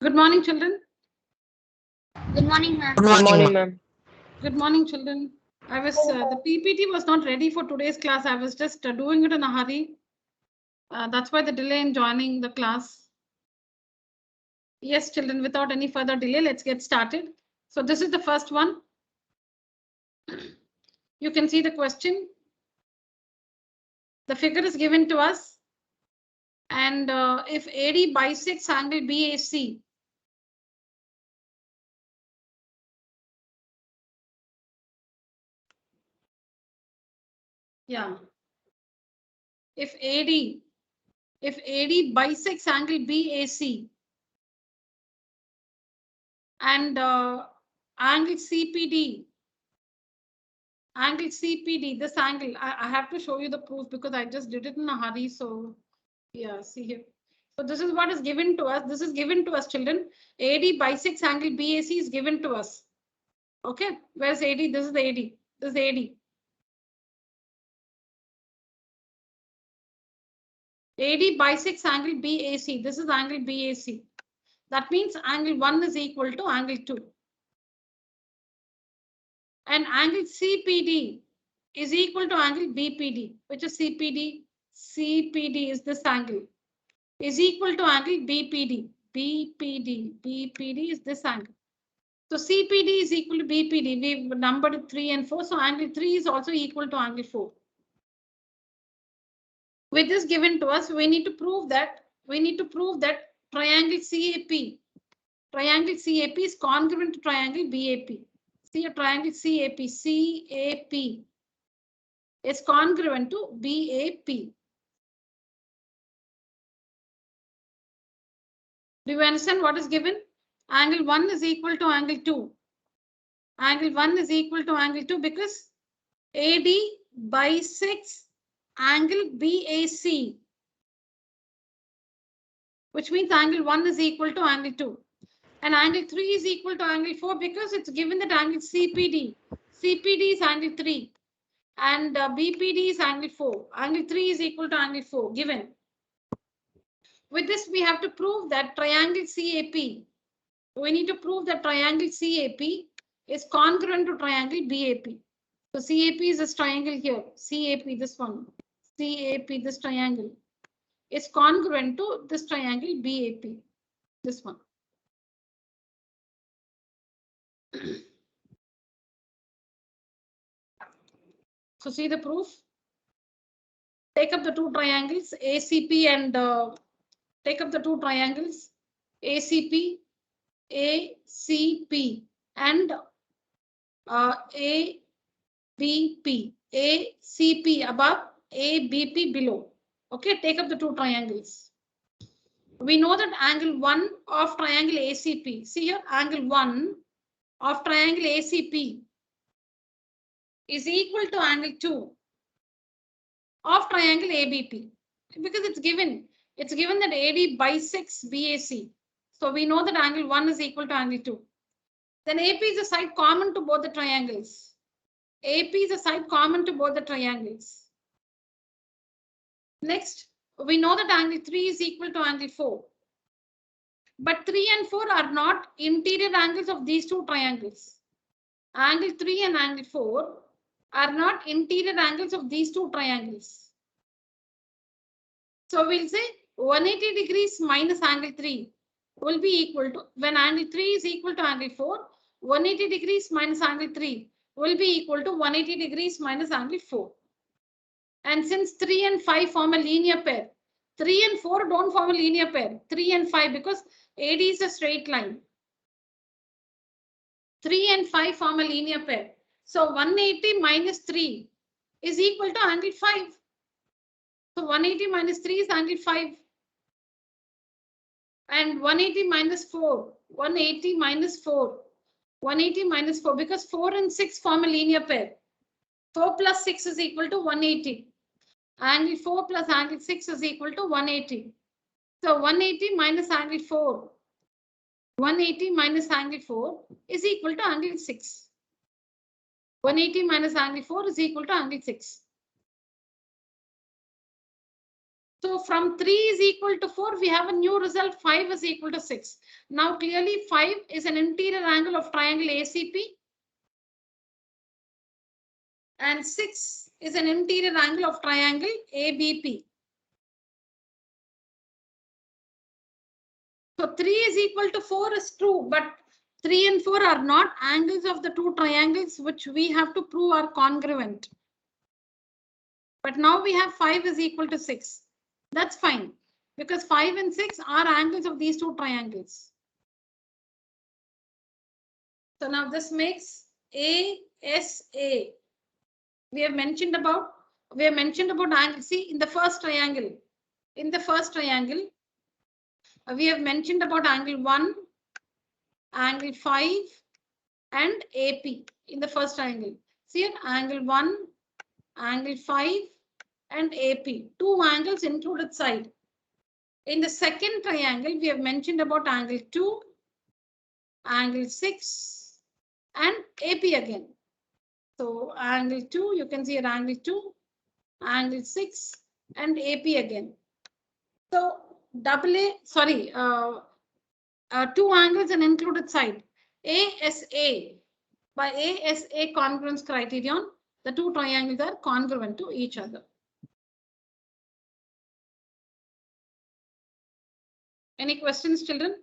Good morning, children. Good morning, ma'am. Good morning, ma'am. Good morning, children. I was the PPT was not ready for today's class. I was just doing it in a hurry. That's why the delay in joining the class. Yes, children, without any further delay, let's get started. So this is the first one. You can see the question. The figure is given to us. And if AD bisects angle BAC, yeah. If AD bisects angle BAC and angle CPD, this angle, I have to show you the proof because I just did it in a hurry. So yeah, see here. So this is what is given to us. This is given to us, children. AD bisects angle BAC is given to us. Okay, where's AD? This is the AD. This is the AD. AD bisects angle BAC. This is angle BAC. That means angle 1 is equal to angle 2. And angle CPD is equal to angle BPD, which is CPD. CPD is this angle, is equal to angle BPD. BPD is this angle. So CPD is equal to BPD. We've numbered 3 and 4. So angle 3 is also equal to angle 4. With this given to us, we need to prove that triangle CAP is congruent to triangle BAP. See a triangle CAP is congruent to BAP. Do you understand what is given? Angle 1 is equal to angle 2. Angle 1 is equal to angle 2 because AD bisects angle BAC, which means angle 1 is equal to angle 2. And angle 3 is equal to angle 4 because it's given that angle CPD is angle 3 and BPD is angle 4. Angle 3 is equal to angle 4 given. With this, we have to prove that triangle CAP. We need to prove that triangle CAP is congruent to triangle BAP. So CAP is this triangle here. CAP, this one. CAP, this triangle, is congruent to this triangle BAP. This one. So see the proof. Take up the two triangles ACP and take up the two triangles ACP and ABP. ACP above, ABP below. Okay, take up the two triangles. We know that angle 1 of triangle ACP. See here, angle 1 of triangle ACP is equal to angle 2 of triangle ABP because it's given that AD bisects BAC. So we know that angle 1 is equal to angle 2. Then AP is a side common to both the triangles. AP is a side common to both the triangles. Next, we know that angle 3 is equal to angle 4. But 3 and 4 are not interior angles of these two triangles. Angle 3 and angle 4 are not interior angles of these two triangles. So we'll say 180 degrees minus angle 3 will be equal to, when angle 3 is equal to angle 4, 180 degrees minus angle 3 will be equal to 180 degrees minus angle 4. And since 3 and 5 form a linear pair, 3 and 4 don't form a linear pair, 3 and 5, because AD is a straight line. 3 and 5 form a linear pair. So 180 minus 3 is equal to angle 5. So 180 minus 3 is angle 5. And 180 minus 4, 180 minus 4, 180 minus 4, because 4 and 6 form a linear pair. 4 plus 6 is equal to 180. Angle 4 plus angle 6 is equal to 180. So 180 minus angle 4, 180 minus angle 4 is equal to angle 6. 180 minus angle 4 is equal to angle 6. So from 3 is equal to 4, we have a new result. 5 is equal to 6. Now clearly 5 is an interior angle of triangle ACP. And 6 is an interior angle of triangle ABP. So 3 is equal to 4 is true, but 3 and 4 are not angles of the two triangles which we have to prove are congruent. But now we have 5 is equal to 6. That's fine because 5 and 6 are angles of these two triangles. So now this makes ASA. We have mentioned about angle. See, in the first triangle, we have mentioned about angle 1, angle 5, and AP in the first triangle. See it, angle 1, angle 5, and AP. Two angles included side. In the second triangle, we have mentioned about angle 2, angle 6, and AP again. So angle 2, you can see at angle 2, angle 6, and AP again. So two angles and included side. ASA. By ASA congruence criterion, the two triangles are congruent to each other. Any questions, children?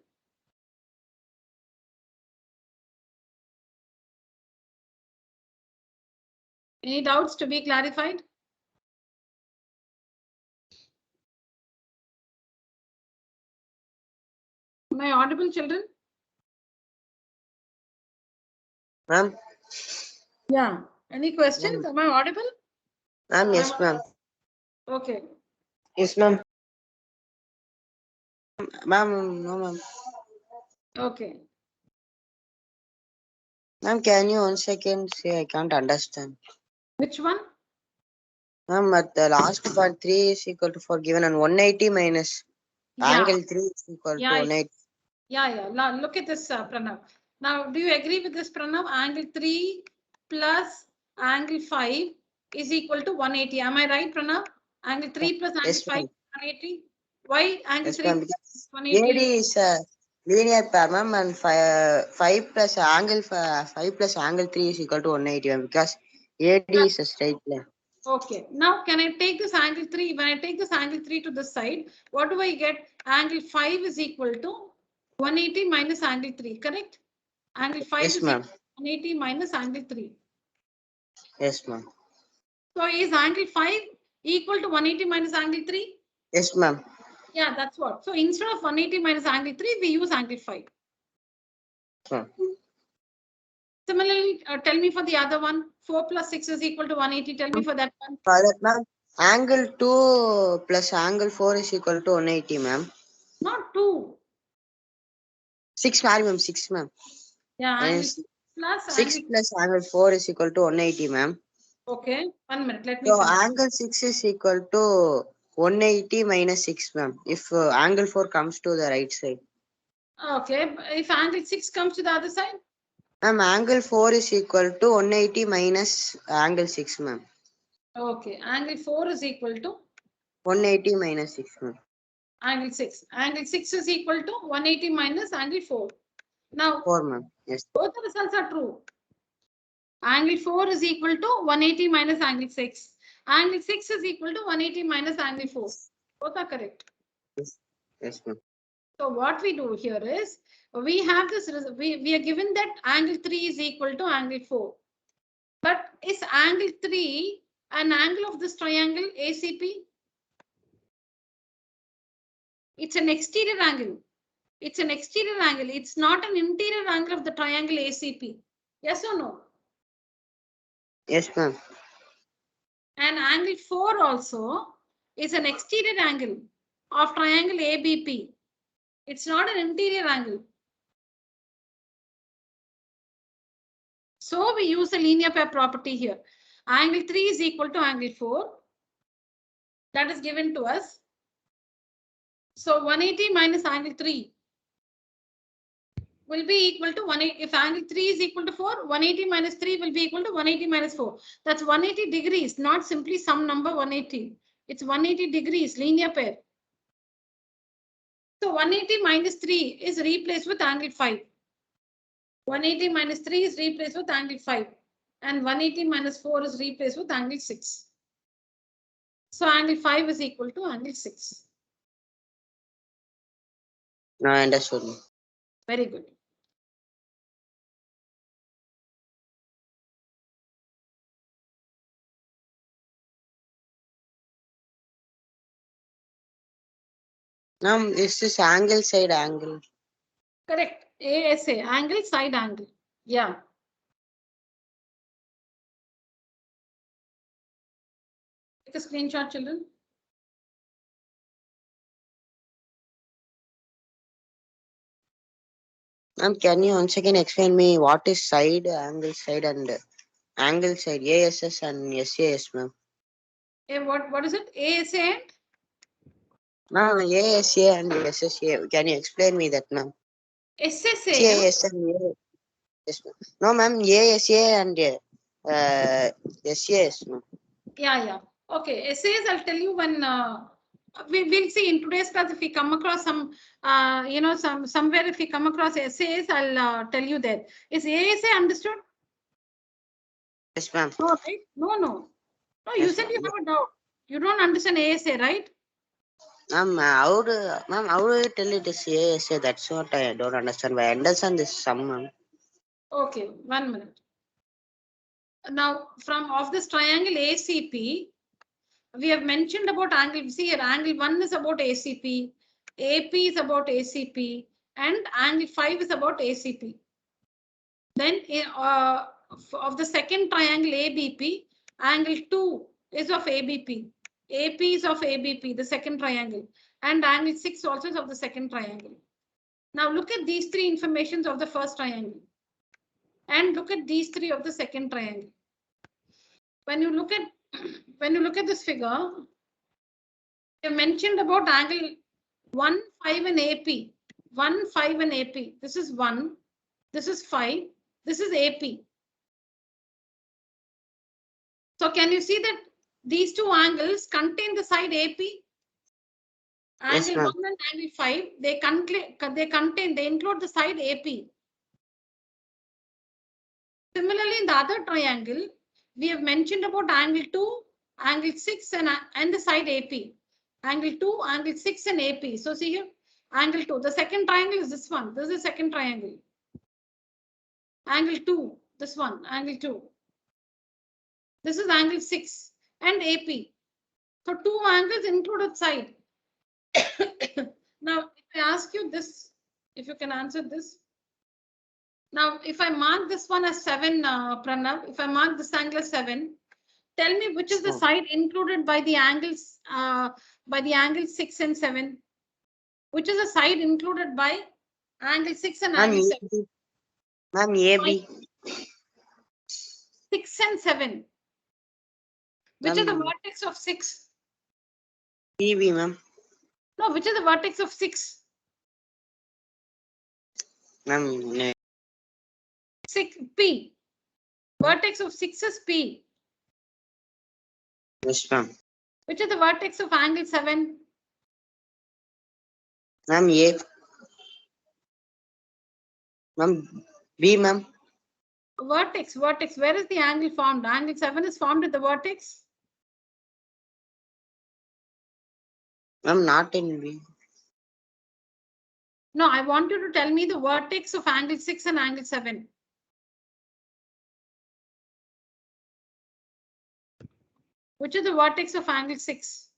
Any doubts to be clarified? Am I audible, children? Ma'am? Yeah. Any questions? Am I audible? Ma'am, yes, ma'am. Okay. Yes, ma'am. Ma'am, no, ma'am. Okay. Ma'am, can you 1 second say I can't understand? Which one? Ma'am, at the last part 3 is equal to 4 given and 180 minus angle 3 is equal to 180. Yeah. Now look at this, Pranav. Now, do you agree with this, Pranav? Angle 3 plus angle 5 is equal to 180. Am I right, Pranav? Angle 3 plus angle 5 is 180. Why angle 3 plus 180? AD is a linear pair, ma'am, and 5 plus angle 5 plus angle 3 is equal to 180, ma'am, because AD is a straight line. Okay. Now, can I take this angle 3? When I take this angle 3 to this side, what do I get? Angle 5 is equal to 180 minus angle 3, correct? Angle 5 Yes, is ma'am. 180 minus angle 3. Yes, ma'am. So, is angle 5 equal to 180 minus angle 3? Yes, ma'am. Yeah, that's what. So, instead of 180 minus angle 3, we use angle 5. Huh. Similarly, tell me for the other one. 4 plus 6 is equal to 180. Tell me for that one. For that, ma'am, angle 2 plus angle 4 is equal to 180, ma'am. Not 2. 6, ma'am. 6, ma'am. Yeah, angle 2 plus 6 plus angle 4 is equal to 180, ma'am. Okay, 1 minute. Let me So finish. angle 6 is equal to 180 minus 6, ma'am. If angle 4 comes to the right side. Okay, if angle 6 comes to the other side? Ma'am, angle 4 is equal to 180 minus angle 6, ma'am. Okay, angle 4 is equal to? 180 minus 6, ma'am. Angle 6. Angle 6 is equal to 180 minus angle 4. Now, 4, ma'am. Yes. both the results are true. Angle 4 is equal to 180 minus angle 6. Angle 6 is equal to 180 minus angle 4. Both are correct. Yes, yes, ma'am. So what we do here is, we have this, we are given that angle 3 is equal to angle 4. But is angle 3 an angle of this triangle ACP? It's an exterior angle. It's an exterior angle. It's not an interior angle of the triangle ACP. Yes or no? Yes, ma'am. And angle 4 also is an exterior angle of triangle ABP. It's not an interior angle. So we use a linear pair property here. Angle 3 is equal to angle 4. That is given to us. So 180 minus angle 3 will be equal to 180. If angle 3 is equal to 4, 180 minus 3 will be equal to 180 minus 4. That's 180 degrees, not simply some number 180. It's 180 degrees, linear pair. So 180 minus 3 is replaced with angle 5. 180 minus 3 is replaced with angle 5. And 180 minus 4 is replaced with angle 6. So angle 5 is equal to angle 6. No, I understood. Very good. Ma'am, is this angle side angle? Correct. ASA, angle, side angle. Yeah. Take a screenshot, children. Ma'am, can you once again explain me what is side, angle side, and angle side, ASS and SAS, ma'am? What is it? ASA and? Ma'am, ASA and SSA. Can you explain me that, ma'am? SSA. SAS and yes, ma'am. No, ma'am, ASA and SAS, ma'am. Yeah. Okay. SAS, I'll tell you when we'll see in today's class if we come across some, somewhere if we come across SAS, I'll tell you that. Is ASA understood? Yes, ma'am. No, right? No. No, you Yes, said you ma'am. have a doubt. You don't understand ASA, right? Ma'am, how do you tell it is ASA? That's what I don't understand. But I understand this sum, ma'am. Okay, 1 minute. Now, from of this triangle ACP, we have mentioned about angle. See here, angle 1 is about ACP, AP is about ACP, and angle 5 is about ACP. Then of the second triangle ABP, angle 2 is of ABP. AP is of ABP, the second triangle, and angle 6 also is of the second triangle. Now look at these three informations of the first triangle and look at these three of the second triangle. When you look at this figure, you mentioned about angle 1, 5 and AP. 1, 5 and AP. This is 1, this is 5, this is AP. So can you see that these two angles contain the side AP? Yes, Angle ma'am. 1 and angle 5, they include the side AP. Similarly, in the other triangle, we have mentioned about angle 2, angle 6 and the side AP. Angle 2, angle 6 and AP. So see here, angle 2. The second triangle is this one. This is the second triangle. Angle 2, this one, angle 2. This is angle 6 and AP. So two angles included side. Now, if I ask you this, if you can answer this. Now, if I mark this one as 7, Pranav, if I mark this angle as 7, tell me which is the side included by the angles, by the angle 6 and 7. Which is the side included by angle 6 and angle 7? Ma'am, AB. 6 and 7. Which is the vertex of 6? PB, ma'am. No, which is the vertex of 6? Ma'am, 6, P. Vertex of 6 is P. yes, ma'am. Which is the vertex of angle 7? Ma'am, A. Ma'am, B, ma'am. Vertex. Where is the angle formed? Angle 7 is formed at the vertex. Ma'am, not in B. No, I want you to tell me the vertex of angle 6 and angle 7. Which is the vertex of angle 6?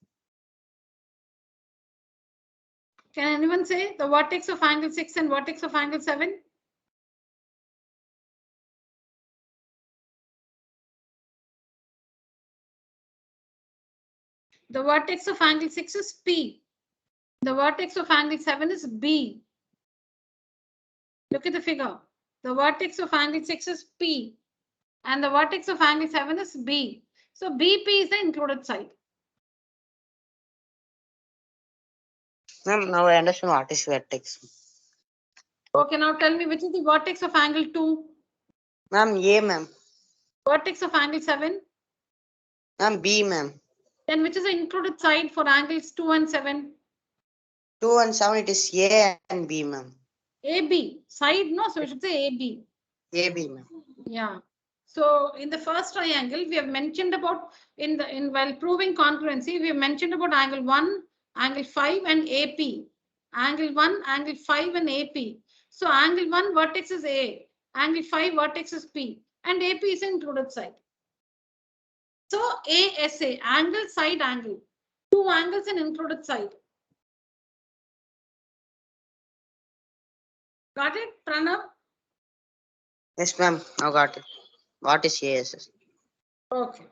Can anyone say the vertex of angle 6 and vertex of angle 7? The vertex of angle 6 is P. The vertex of angle 7 is B. Look at the figure. The vertex of angle 6 is P. And the vertex of angle 7 is B. So BP is the included side. Ma'am, now I understand what is vertex. Okay, now tell me which is the vertex of angle 2? Ma'am, A, ma'am. Vertex of angle 7? Ma'am, B, ma'am. Then which is the included side for angles 2 and 7? 2 and 7, it is A and B, ma'am. AB. Side, no, so we should say AB. AB, ma'am. Yeah. So in the first triangle, we have mentioned about while proving congruency, we have mentioned about angle 1, angle 5, and AP. Angle 1, angle 5, and AP. So angle 1 vertex is A, angle 5 vertex is P, and AP is included side. So ASA, angle, side, angle. Two angles and included side. Got it, Pranav? Yes, ma'am. I got it. What is ASS? Okay.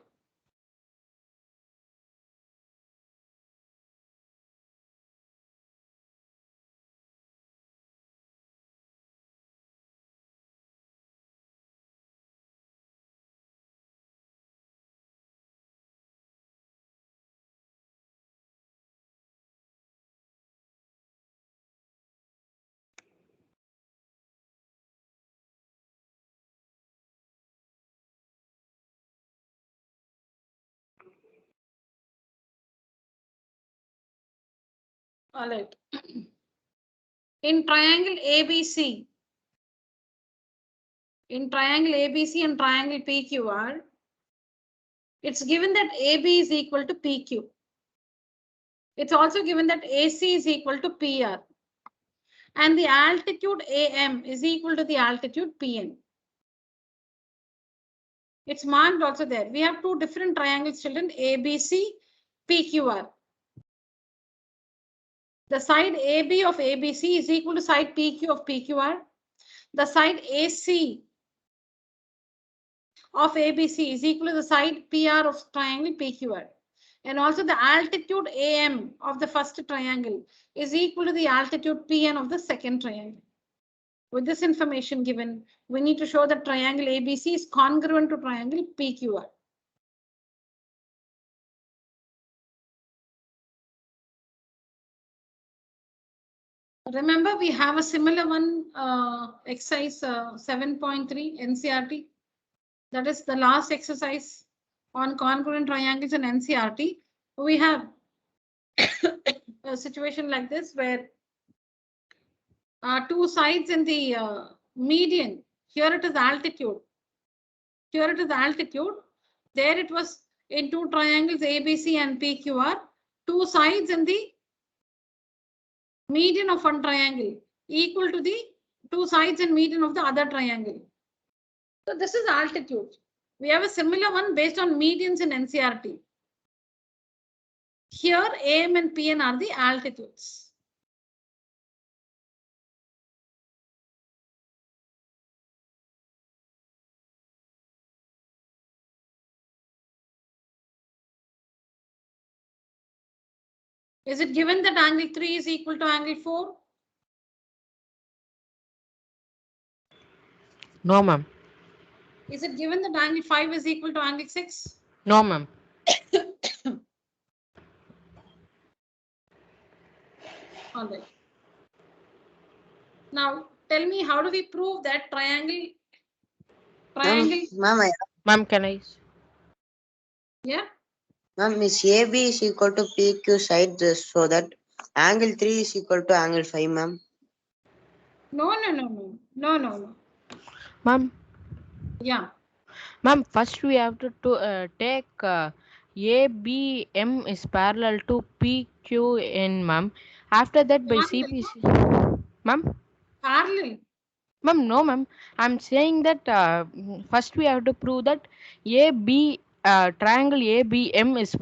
All right. In triangle ABC, and triangle PQR, it's given that AB is equal to PQ. It's also given that AC is equal to PR. And the altitude AM is equal to the altitude PN. It's marked also there. We have two different triangles, children, ABC, PQR. The side AB of ABC is equal to side PQ of PQR. The side AC of ABC is equal to the side PR of triangle PQR. And also the altitude AM of the first triangle is equal to the altitude PN of the second triangle. With this information given, we need to show that triangle ABC is congruent to triangle PQR. Remember, we have a similar one, exercise 7.3 NCRT. That is the last exercise on congruent triangles in NCRT. We have a situation like this where two sides in the median. Here it is altitude. Here it is altitude. There it was in two triangles ABC and PQR. Two sides in the median of one triangle equal to the two sides and median of the other triangle. So this is altitude. We have a similar one based on medians in NCRT. Here AM and PN are the altitudes. Is it given that angle 3 is equal to angle 4? No, ma'am. Is it given that angle 5 is equal to angle 6? No, ma'am. All right. Now tell me, how do we prove that triangle? Ma'am, can I? Yeah. Ma'am, is AB is equal to PQ side so that angle 3 is equal to angle 5, ma'am? No. Ma'am. Yeah. Ma'am, first we have to take ABM is parallel to PQN, ma'am. After that by CPC. Ma'am? Parallel. Ma'am, no, ma'am. I'm saying that first we have to prove that triangle ABM is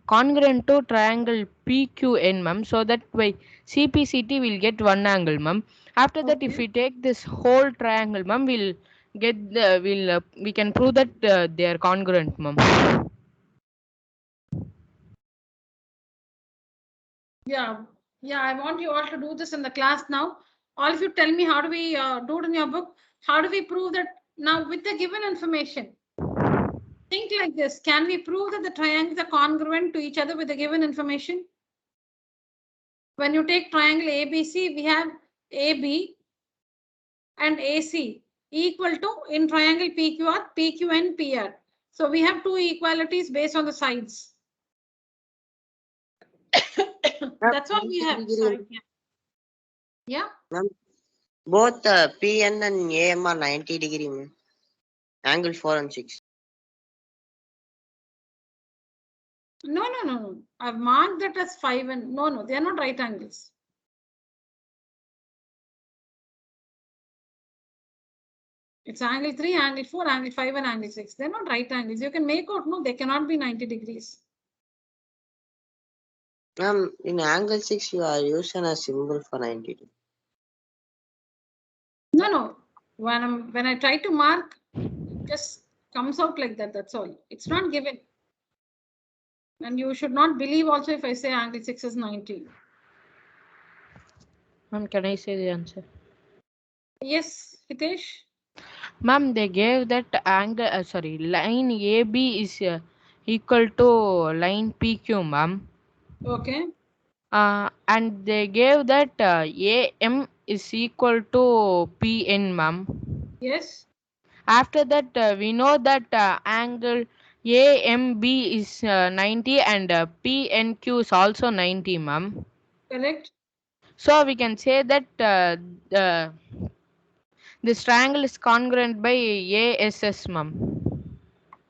congruent to triangle PQN, ma'am. So that by CPCT we'll get one angle, ma'am. After that, if we take this whole triangle, ma'am, we'll get we can prove that they are congruent, ma'am. Yeah. I want you all to do this in the class now. All of you tell me, how do we do it in your book? How do we prove that now with the given information? Think like this. Can we prove that the triangles are congruent to each other with the given information? When you take triangle ABC, we have AB and AC equal to, in triangle PQR, PQ and PR. So we have two equalities based on the sides. That's all we 90 have. degree. Sorry. Yeah. Ma'am, both PN and AM are 90 degree, ma'am. Angle 4 and 6. No. I've marked that as 5 and no, they are not right angles. It's angle 3, angle 4, angle 5, and angle 6. They're not right angles. You can make out, no, they cannot be 90 degrees. In angle 6, you are using a symbol for 90 degree. No. When I try to mark, it just comes out like that. That's all. It's not given. And you should not believe also if I say angle 6 is 90. Ma'am, can I say the answer? Yes, Hitesh. Ma'am, they gave that angle, line AB is equal to line PQ, ma'am. Okay. And they gave that AM is equal to PN, ma'am. Yes. After that, we know that angle AMB is 90 and PNQ is also 90, ma'am. Correct. So we can say that the this triangle is congruent by ASS, ma'am.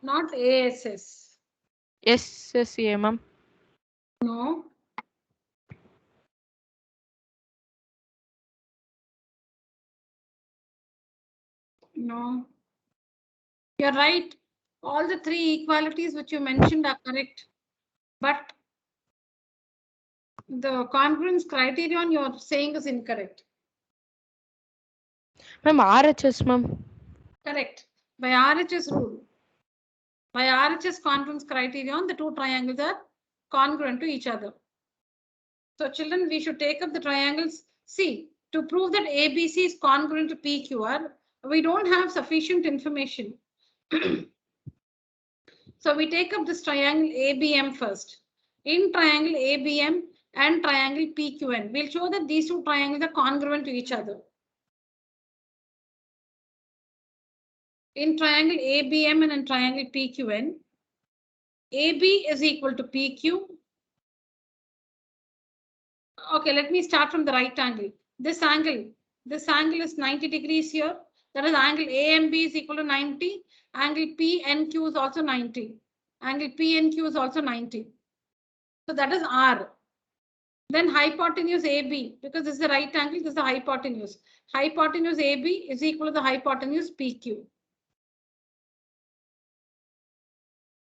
Not ASS. SSA, ma'am. No. No. You're right. All the three equalities which you mentioned are correct. But the congruence criterion you're saying is incorrect. Ma'am, RHS, ma'am. Correct. By RHS rule. By RHS congruence criterion, the two triangles are congruent to each other. So children, we should take up the triangles. See, to prove that ABC is congruent to PQR, we don't have sufficient information. So we take up this triangle ABM first. In triangle ABM and triangle PQN, we'll show that these two triangles are congruent to each other. In triangle ABM and in triangle PQN, AB is equal to PQ. Okay, let me start from the right angle. This angle is 90 degrees here. That is angle AMB is equal to 90. Angle PNQ is also 90. Angle PNQ is also 90. So that is R. Then hypotenuse AB, because this is the right angle, this is the hypotenuse. Hypotenuse AB is equal to the hypotenuse PQ.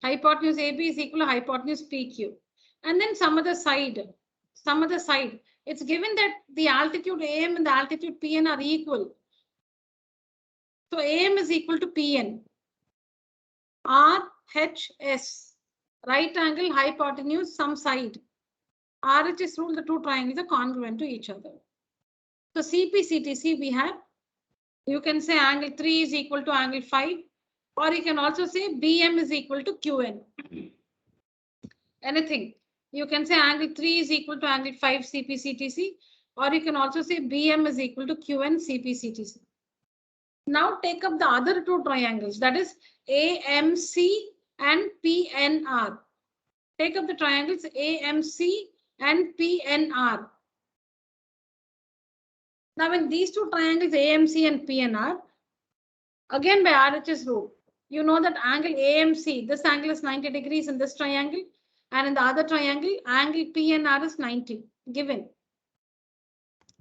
Hypotenuse AB is equal to hypotenuse PQ. And then some other side. It's given that the altitude AM and the altitude PN are equal. So AM is equal to PN. RHS, right angle, hypotenuse, some side. RHS rule, the two triangles are congruent to each other. So CPCTC we have, you can say angle 3 is equal to angle 5, or you can also say BM is equal to QN. Anything. You can say angle 3 is equal to angle 5 CPCTC, or you can also say BM is equal to QN CPCTC. Now take up the other two triangles, that is AMC and PNR. Take up the triangles AMC and PNR. Now in these two triangles AMC and PNR, again by RHS rule, you know that angle AMC, this angle is 90 degrees in this triangle, and in the other triangle, angle PNR is 90, given.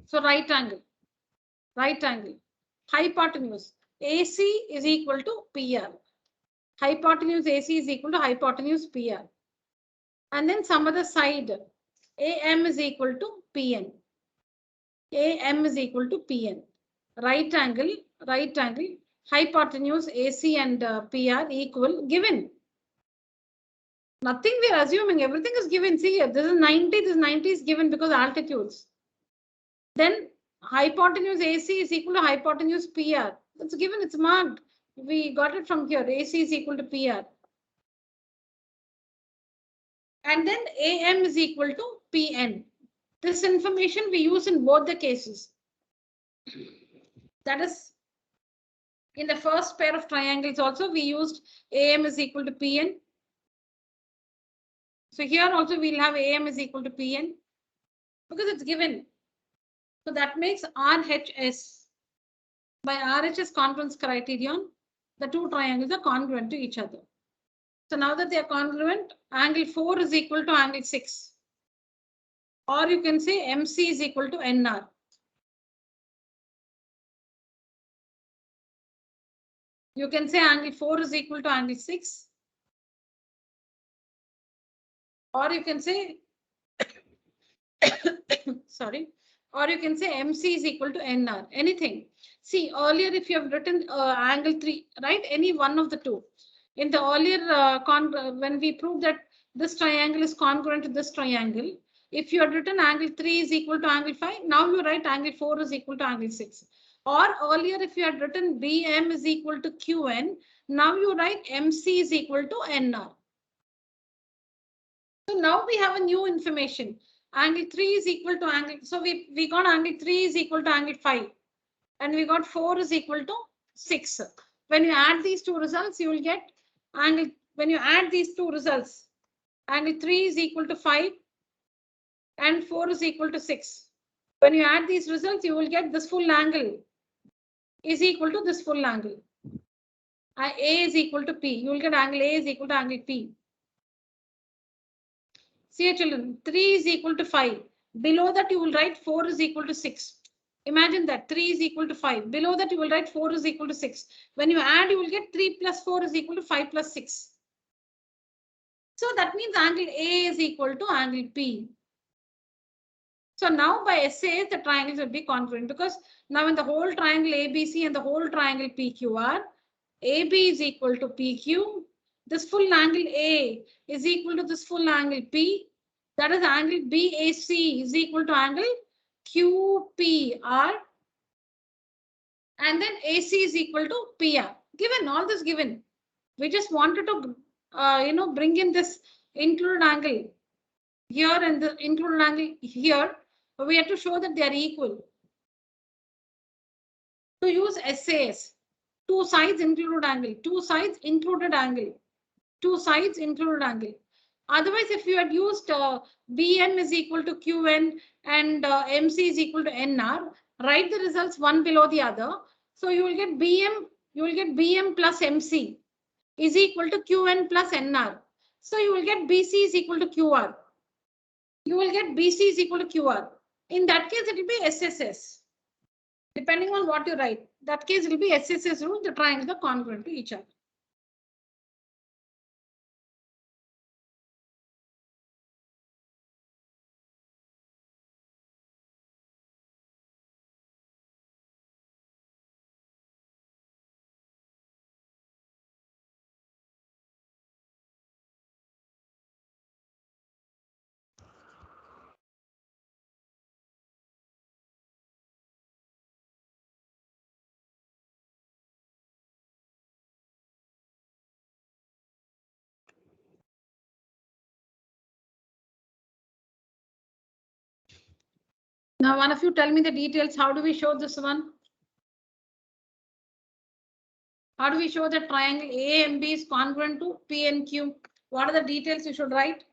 So right angle, hypotenuse, AC is equal to PR. Hypotenuse AC is equal to hypotenuse PR. And then some other side, AM is equal to PN. AM is equal to PN. Right angle, hypotenuse AC and PR equal, given. Nothing we are assuming, everything is given. See here, this is 90, this 90 is given because altitudes. Then hypotenuse AC is equal to hypotenuse PR. That's given, it's marked. We got it from here, AC is equal to PR. And then AM is equal to PN. This information we use in both the cases. That is, in the first pair of triangles also we used AM is equal to PN. So here also we'll have AM is equal to PN. because it's given. So that makes RHS. By RHS congruence criterion, the two triangles are congruent to each other. So now that they are congruent, angle 4 is equal to angle 6. Or you can say MC is equal to NR. You can say angle 4 is equal to angle 6. Or you can say, sorry, or you can say MC is equal to NR, anything. See, earlier if you have written angle 3, right, any one of the two. In the earlier, when we proved that this triangle is congruent to this triangle, if you had written angle 3 is equal to angle 5, now you write angle 4 is equal to angle 6. Or earlier, if you had written BM is equal to QN, now you write MC is equal to NR. So now we have a new information. Angle 3 is equal to angle. So we got angle 3 is equal to angle 5. And we got 4 is equal to 6. When you add these two results, you will get angle. When you add these two results, angle 3 is equal to 5 and 4 is equal to 6. When you add these results, you will get this full angle is equal to this full angle. A is equal to P. You will get angle A is equal to angle P. See, children, 3 is equal to 5. Below that, you will write 4 is equal to 6. Imagine that 3 is equal to 5. Below that, you will write 4 is equal to 6. When you add, you will get 3 plus 4 is equal to 5 plus 6. So that means angle A is equal to angle P. So now by SAS, the triangles will be congruent because now in the whole triangle ABC and the whole triangle PQR, AB is equal to PQ. This full angle A is equal to this full angle P. That is angle BAC is equal to angle QPR. And then AC is equal to PR. Given, all this given. We just wanted to, bring in this included angle here and the included angle here. We have to show that they are equal. To use SAS, two sides included angle, two sides included angle, two sides included angle. Otherwise, if you had used BM is equal to QN and MC is equal to NR, write the results one below the other. So you will get BM plus MC is equal to QN plus NR. So you will get BC is equal to QR. You will get BC is equal to QR. In that case, it will be SSS. Depending on what you write, that case it will be SSS rule. The triangles are congruent to each other. Now, one of you tell me the details. How do we show this one? How do we show that triangle AMB is congruent to P and Q? What are the details you should write?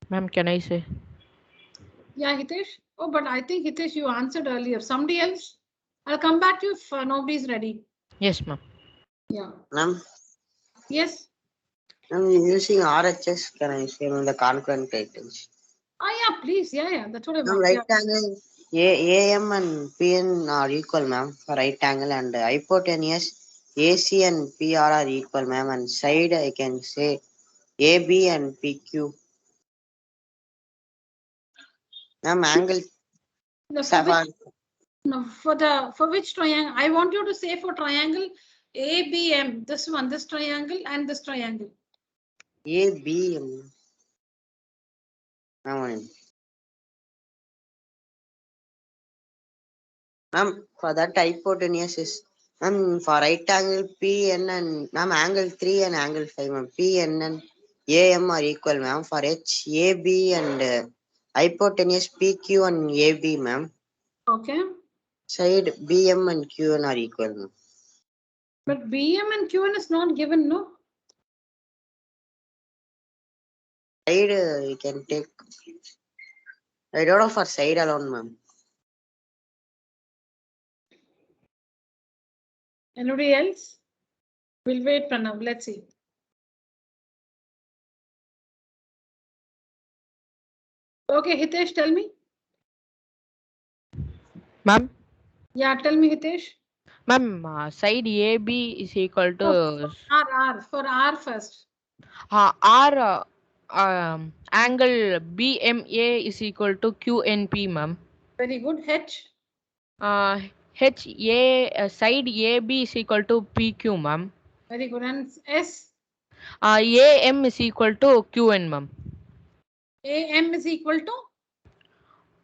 Ma'am, can I say? Yeah, Hitesh. Oh, but I think Hitesh, you answered earlier. Somebody else? I'll come back to you if nobody's ready. Yes, ma'am. Yeah. Ma'am, Yes. I'm using RHS. Can I say the congruent titles? Yeah, please. Yeah. That's what I Ma'am, want. right Yeah. angle AM and PN are equal, ma'am, for right angle, and hypotenuse AC and PR are equal, ma'am, and side I can say AB and PQ. Ma'am, angle No, for which triangle? I want you to say for triangle ABM, this one, this triangle and this triangle. ABM. Ma'am, for that hypotenuse is, ma'am, for right angle PN and ma'am, angle 3 and angle 5, ma'am, PN and AM are equal, ma'am. For H, AB and hypotenuse PQ and AB, ma'am. Okay. Side BM and QN are equal, ma'am. But BM and QN is not given, no? side we can take. I don't know for side alone, ma'am. Anybody else? We'll wait, Pranav. Let's see. Okay, Hitesh, tell me. Ma'am, Yeah, tell me, Hitesh. ma'am, side AB is equal to For R first. R angle BMA is equal to QNP, ma'am. Very good. H. HA side AB is equal to PQ, ma'am. Very good. And S. AM is equal to QN, ma'am. AM is equal to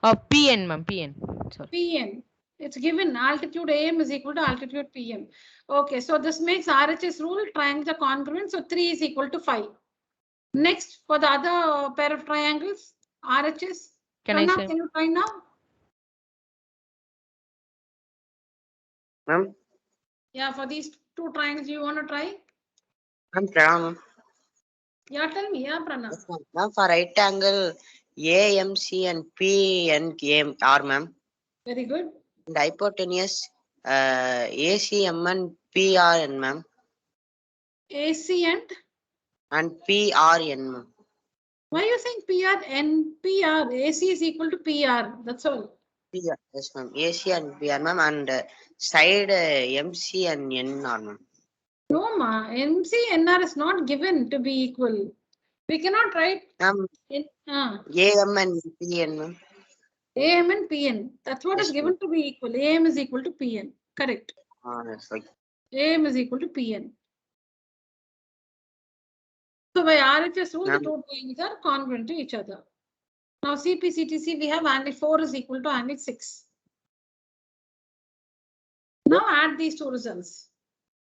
PN, ma'am. PN. Sorry. PN. It's given altitude AM is equal to altitude PM. Okay, so this makes RHS rule, triangles are congruent, so 3 is equal to 5. Next, for the other pair of triangles, RHS. Pranav, can you try now? Ma'am, Yeah, for these two triangles, you want to try? I'm Pranav. Yeah, tell me. Yeah, Pranav. Yes, ma'am. Ma'am, for right angle AMC and PNR, ma'am. Very good. And hypotenuse ACM and PRN, ma'am. AC And PRN, ma'am. why are you saying PR and PR? AC is equal to PR. That's all. PR, yes, ma'am. AC and PR, ma'am. And side MC and NR, ma'am. No, ma. MC NR is not given to be equal. We cannot write Ma'am, AM and PN, ma'am. AM and PN. That's what is Yes, given to be equal. AM is equal to PN. Correct. Yes, okay. AM is equal to PN. So by RHS rule, the Ma'am. two triangles are congruent to each other. Now CPCTC, we have angle 4 is equal to angle 6. Now add these two results.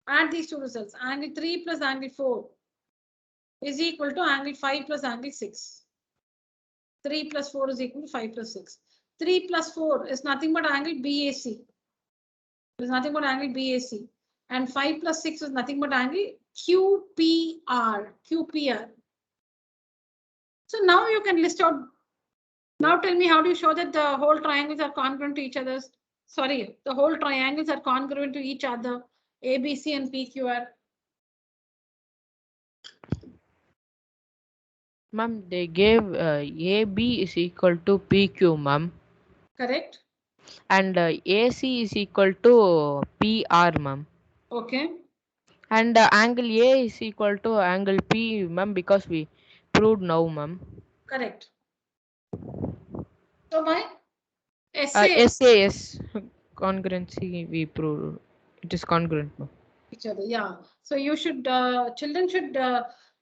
Add these two results. Angle 3 plus angle 4 is equal to angle 5 plus angle 6. 3 plus 4 is equal to 5 plus 6. 3 plus 4 is nothing but angle BAC. It is nothing but angle BAC. And 5 plus 6 is nothing but angle QPR. QPR. So now you can list out. Now tell me, how do you show that the whole triangles are congruent to each other? Sorry, the whole triangles are congruent to each other. ABC and PQR. Ma'am, they gave AB is equal to PQ, ma'am. Correct. And AC is equal to PR, ma'am. Okay. And angle A is equal to angle P, ma'am, because we proved now, ma'am. Correct. So my SA SAS congruency we proved. It is congruent, ma'am. each other. Yeah. So you should, children should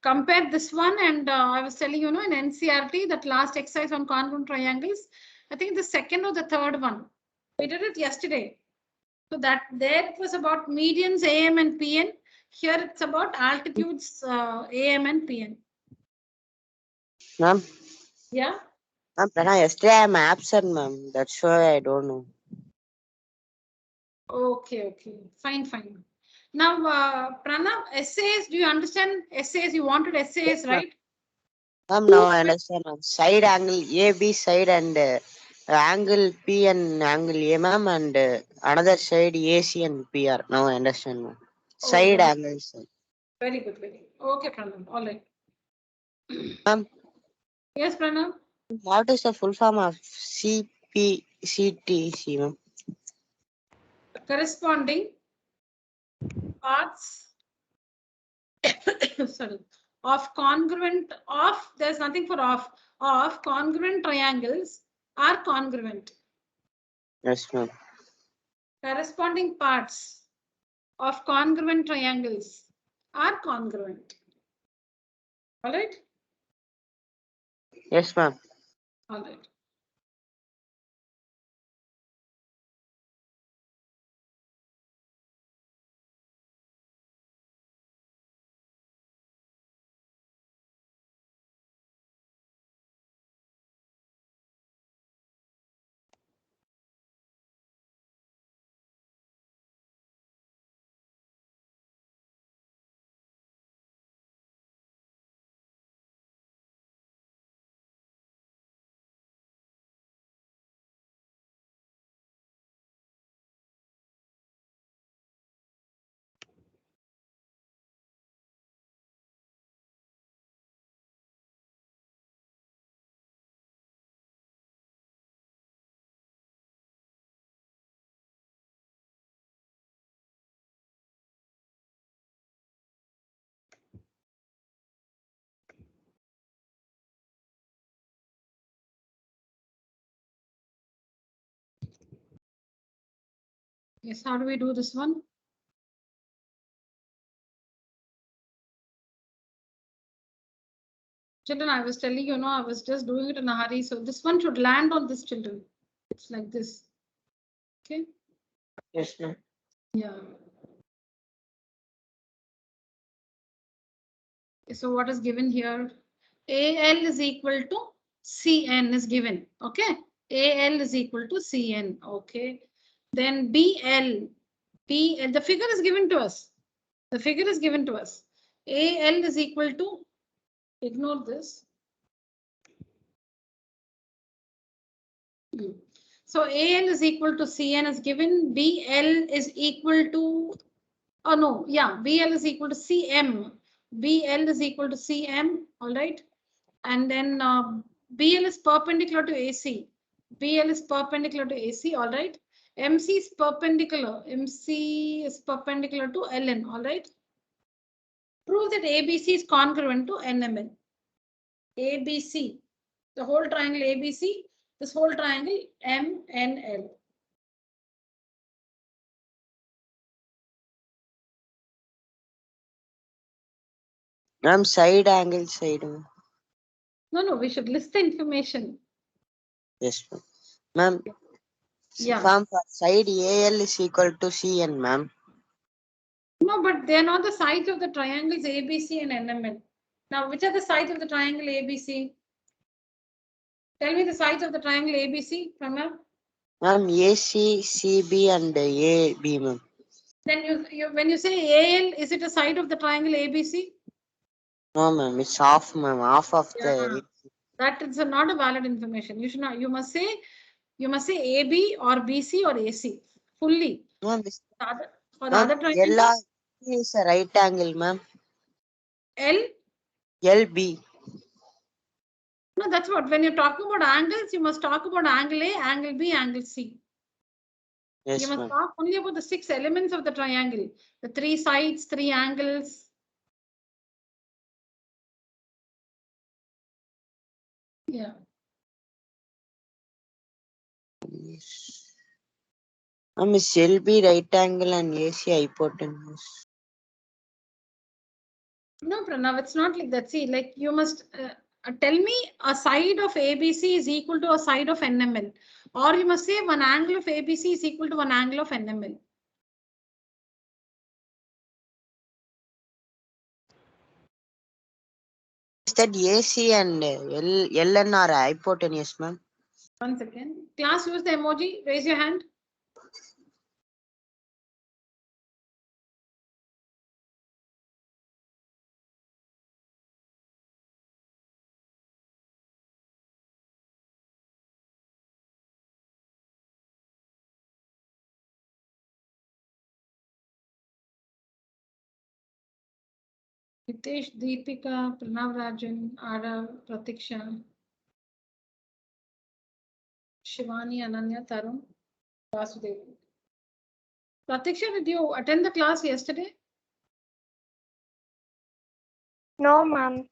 compare this one. And I was telling you know in NCRT that last exercise on congruent triangles. I think the second or the third one. We did it yesterday. So that there it was about medians AM and PN. Here it's about altitudes AM and PN. Ma'am. Yeah. Ma'am, Pranav, yesterday I'm absent, ma'am. That's why I don't know. Okay, okay. Fine, fine. Now, Pranav, essays, do you understand essays? You wanted essays, right? Ma'am, now I understand, ma'am. Side angle AB side and angle P and angle A, ma'am, and another side AC and PR. Now I understand, ma'am. Side angles. Very good, very good. Okay, Pranav. All right. Ma'am, Yes, Pranav. what is the full form of CPCTC, ma'am? Corresponding parts sorry, of congruent of, there's nothing for of congruent triangles are congruent. Yes, ma'am. Corresponding parts of congruent triangles are congruent. All right. Yes, ma'am. All right. Yes, how do we do this one? Children, I was telling you, I was just doing it in a hurry. So this one should land on this, children. It's like this. Okay. Yes, ma'am. Yeah. So what is given here? AL is equal to CN is given. Okay. AL is equal to CN. Okay. Then BL. The figure is given to us. The figure is given to us. AL is equal to, ignore this. So AL is equal to CN is given. BL is equal to, oh no, yeah, BL is equal to CM. BL is equal to CM, all right. And then BL is perpendicular to AC. BL is perpendicular to AC, all right. MC is perpendicular. MC is perpendicular to LN, all right. Prove that ABC is congruent to NML. ABC, the whole triangle ABC, this whole triangle MNL. Ma'am, side angle side. No, we should list the information. Yes, ma'am. Ma'am, Yeah. ma'am, for side AL is equal to CN, ma'am. No, but they're not the sides of the triangles ABC and NML. Now, which are the sides of the triangle ABC? Tell me the sides of the triangle ABC, Pranav. Ma'am, AC, CB and AB, ma'am. Then when you say AL, is it a side of the triangle ABC? No, ma'am, it's half, ma'am. Half of the. That is not a valid information. You should not. You must say AB or BC or AC fully. Ma'am, For the other triangle, LR is a right angle, ma'am. LB. No, that's what. When you're talking about angles, you must talk about angle A, angle B, angle C. Yes, You must ma'am. talk only about the 6 elements of the triangle, the 3 sides, 3 angles. Yeah. Ma'am, is LB right angle and AC hypotenuse? No, Pranav, it's not like that. See, like you must tell me a side of ABC is equal to a side of NML. Or you must say one angle of ABC is equal to one angle of NML. Is that AC and LN are hypotenuse, ma'am? One second. Class, use the emoji. Raise your hand. Hitesh, Deepika, Pranav Rajan, Arav, Pratiksha, Shivani, Ananya, Tarun, Vasudev. Pratiksha, did you attend the class yesterday? No, ma'am.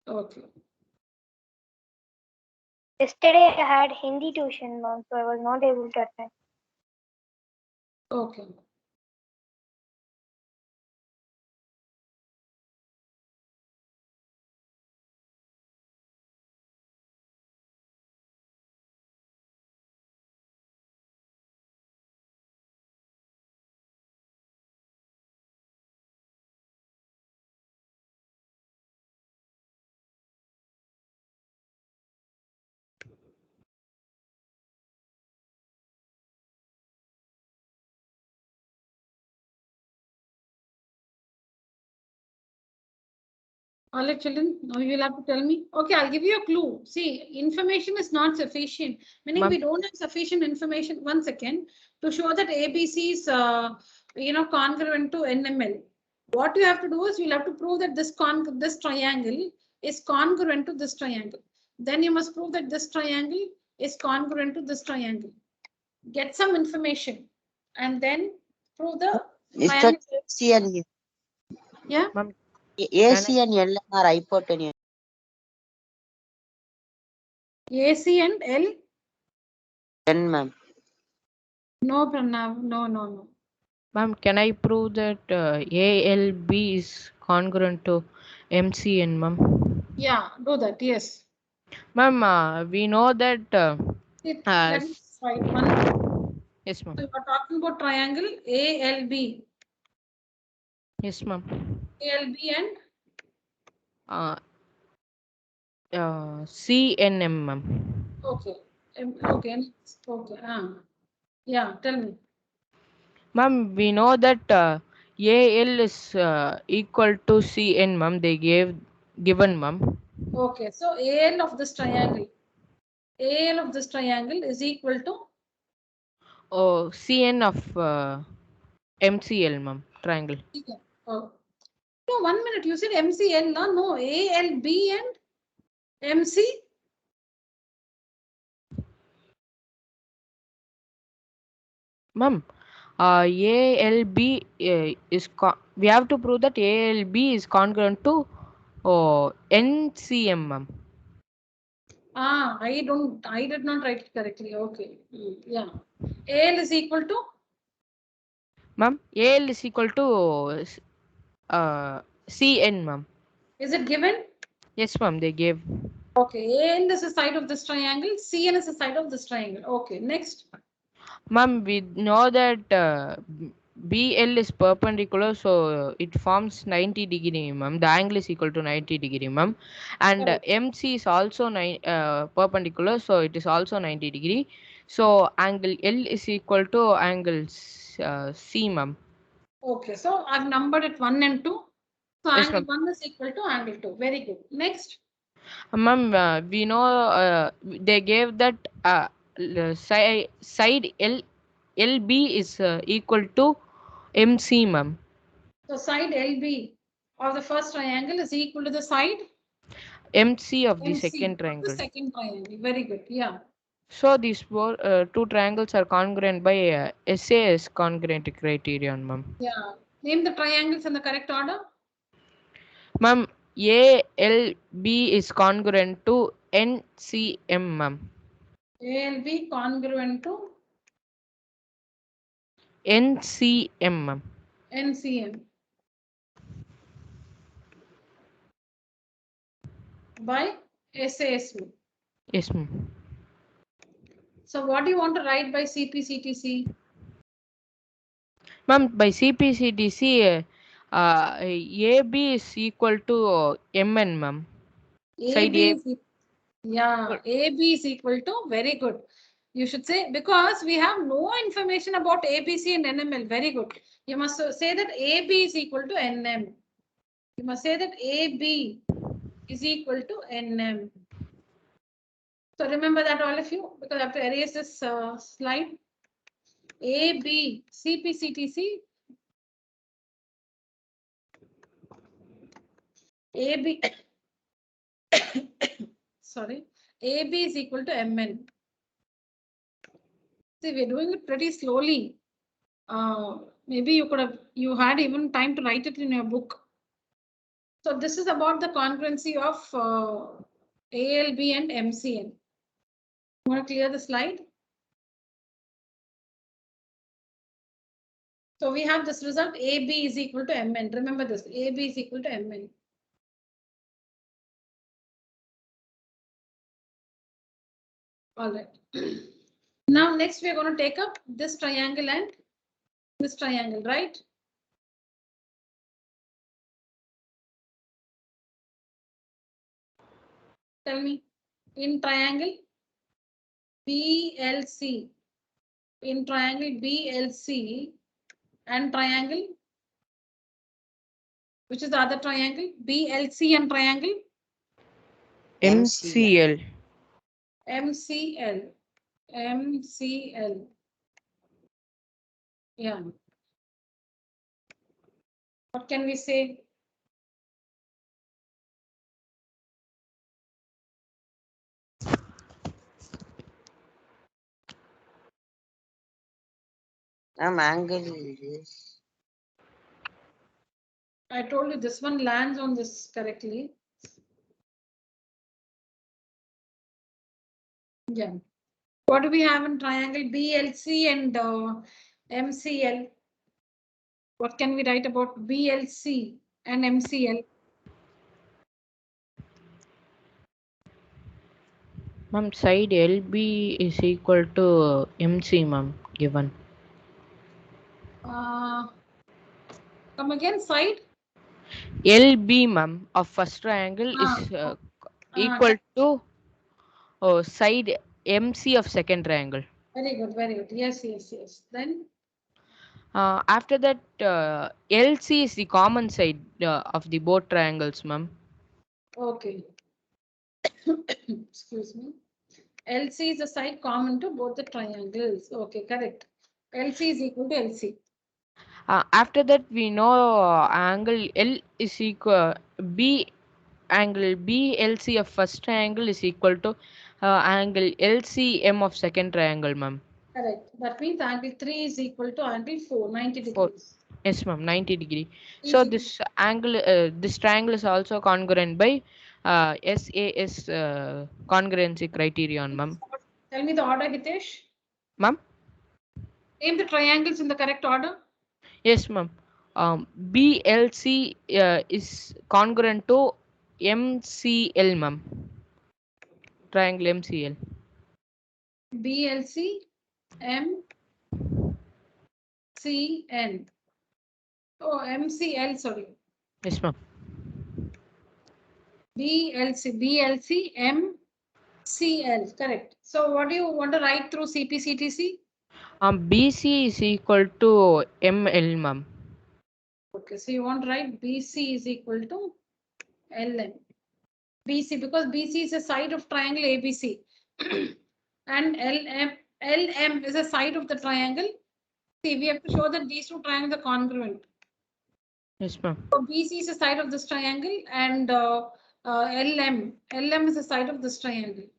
Okay. Yesterday I had Hindi tuition, ma'am, so I was not able to attend. Okay. All right, children, now you will have to tell me. Okay, I'll give you a clue. See, information is not sufficient, meaning we don't have sufficient information. 1 second, to show that ABC is, congruent to NML. What you have to do is you'll have to prove that this triangle is congruent to this triangle. Then you must prove that this triangle is congruent to this triangle. Get some information and then prove the triangle. AC and Yeah. AC and LN are hypotenuse. AC and L. 10, ma'am. No, Pranav. No, no, no. Ma'am, can I prove that ALB is congruent to MCN, ma'am? Yeah, do that. Yes. Ma'am, we know that. Let me write one. Yes, ma'am. So you are talking about triangle ALB. Yes, ma'am. ALB and Uh, CNM, ma'am. okay. Okay. Okay. Yeah, tell me. Ma'am, we know that AL is equal to CN, ma'am. They gave given, ma'am. Okay, so AL of this triangle. AL of this triangle is equal to Oh, CN of MCL, ma'am. Triangle. oh. No, 1 minute. You said MCL, no, ALB and MC. Ma'am, ALB is we have to prove that ALB is congruent to NCM, ma'am. I did not write it correctly. Okay. Yeah. AL is equal to Ma'am, AL is equal to CN, ma'am. is it given? Yes, ma'am. They gave. Okay, AL is the side of this triangle, CN is the side of this triangle. Okay, next. Ma'am, we know that BL is perpendicular, so it forms 90 degree, ma'am. The angle is equal to 90 degree, ma'am. And Correct. MC is also perpendicular, so it is also 90 degree. So angle L is equal to angle C, ma'am. Okay, so I've numbered it 1 and 2. So Yes, angle ma'am. 1 is equal to angle 2. Very good. Next. Ma'am, we know they gave that side LB is equal to MC, ma'am. So side LB of the first triangle is equal to the side MC of the MC second of the triangle. second triangle. Very good. Yeah. So these two triangles are congruent by SAS congruent criterion, ma'am. Yeah. Name the triangles in the correct order. Ma'am, ALB is congruent to NCM, ma'am. ALB congruent to NCM, ma'am. NCM by SASU. Yes, ma'am. So what do you want to write by CPCTC? Ma'am, by CPCTC, AB is equal to MN, ma'am. Side AB A. is yeah, AB is equal to very good. You should say because we have no information about ABC and NML. Very good. You must say that AB is equal to NM. You must say that AB is equal to NM. So remember that all of you because I have to erase this slide. AB CPCTC AB sorry AB is equal to MN. See, we're doing it pretty slowly. Maybe you had even time to write it in your book. So this is about the congruency of ALB and MCN. You want to clear the slide? So we have this result AB is equal to MN. Remember this, AB is equal to MN. All right. Now next we are going to take up this triangle and this triangle, right? Tell me, in triangle BLC, in triangle BLC and triangle, which is the other triangle, BLC and triangle MCL. MCL. MCL. Yeah. What can we say? Angle is I told you this one lands on this correctly. Yeah. What do we have in triangle BLC and MCL? What can we write about BLC and MCL? Ma'am, side LB is equal to MC, ma'am, given. Come again, side? LB, ma'am, of first triangle is equal to side MC of second triangle. Very good, very good. Yes. Then After that, LC is the common side of the both triangles, ma'am. okay. Excuse me. LC is a side common to both the triangles. Okay, correct. LC is equal to LC. After that, we know angle L is equal B angle BLC of first triangle is equal to angle LCM of second triangle, ma'am. Correct. That means angle 3 is equal to angle 4, 90 For degrees. yes, ma'am, 90 degree. So Easy. this angle, this triangle is also congruent by SAS congruency criterion, ma'am. Tell me the order, Hitesh. Ma'am? Name the triangles in the correct order. Yes, ma'am. BLC is congruent to MCL, ma'am. Triangle MCL. BLC, MCN. Oh, MCL, sorry. Yes, ma'am. BLC, MCL, correct. So what do you want to write through CPCTC? BC is equal to ML, ma'am. Okay, so you want to write BC is equal to LM. BC, because BC is a side of triangle ABC. And LM is a side of the triangle. See, we have to show that these two triangles are congruent. Yes, ma'am. So BC is a side of this triangle, and LM is a side of this triangle.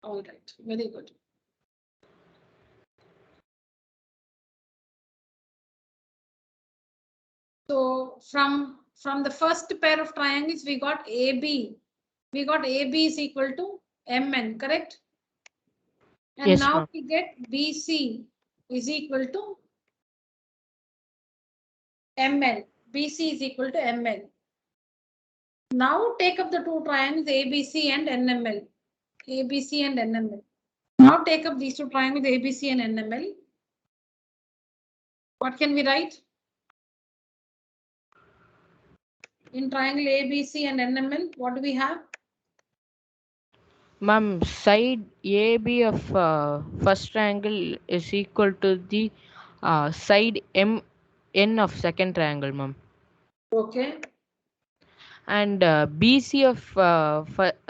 All right, very good. So from the first pair of triangles, we got AB. We got AB is equal to MN, correct? And Yes, now ma'am. we get BC is equal to ML. BC is equal to ML. Now take up the two triangles ABC and NML. ABC and NML. Now take up these two triangles ABC and NML. What can we write? In triangle ABC and NML, what do we have? Ma'am, side AB of first triangle is equal to the side MN of second triangle, ma'am. Okay. And BC of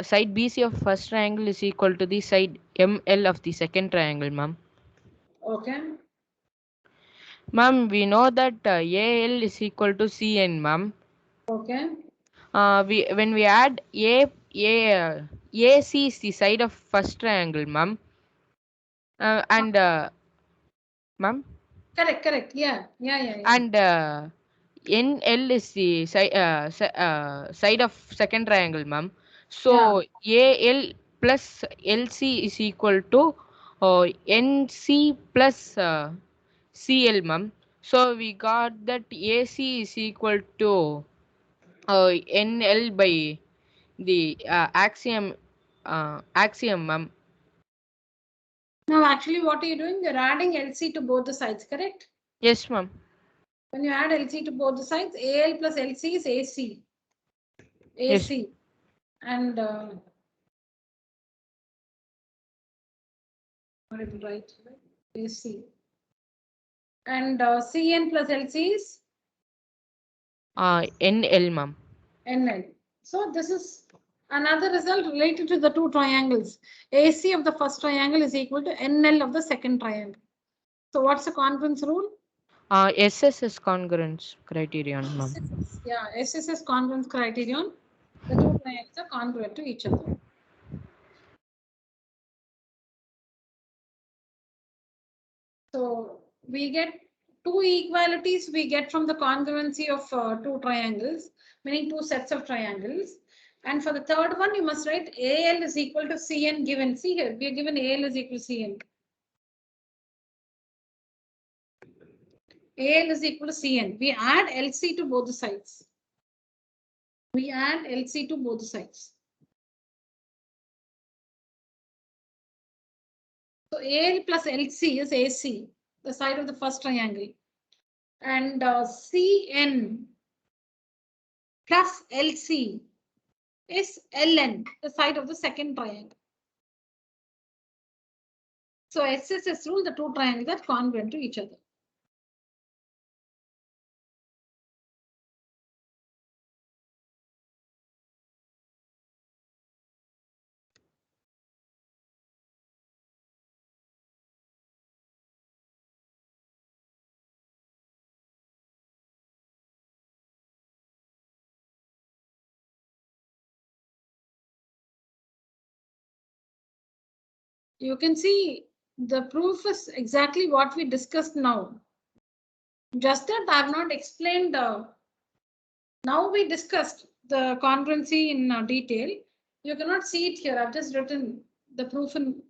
side BC of first triangle is equal to the side ML of the second triangle, ma'am. Okay. Ma'am, we know that AL is equal to CN, ma'am. Okay. When we add AC is the side of first triangle, ma'am. And ma'am. Correct. Yeah. And NL is the side of second triangle, ma'am. So AL plus LC is equal to NC plus CL, ma'am. So we got that AC is equal to NL by the axiom, ma'am. Now, actually, what are you doing? You're adding LC to both the sides, correct? Yes, ma'am. When you add LC to both the sides, AL plus LC is AC. Yes. And what did I write? AC. And CN plus LC is NL, ma'am. NL. So this is another result related to the two triangles. AC of the first triangle is equal to NL of the second triangle. So what's the congruence rule? SSS congruence criterion, ma'am. Yeah, SSS congruence criterion. The two triangles are congruent to each other. So we get two equalities we get from the congruency of two triangles, meaning two sets of triangles. And for the third one, you must write AL is equal to CN given. See here, we are given AL is equal to CN. AL is equal to CN. We add LC to both the sides. We add LC to both the sides. So AL plus LC is AC, the side of the first triangle. And CN plus LC is LN, the side of the second triangle. So SSS rule, the two triangles are congruent to each other. You can see the proof is exactly what we discussed now. Just that I have not explained. Now we discussed the congruency in detail. You cannot see it here. I've just written the proof in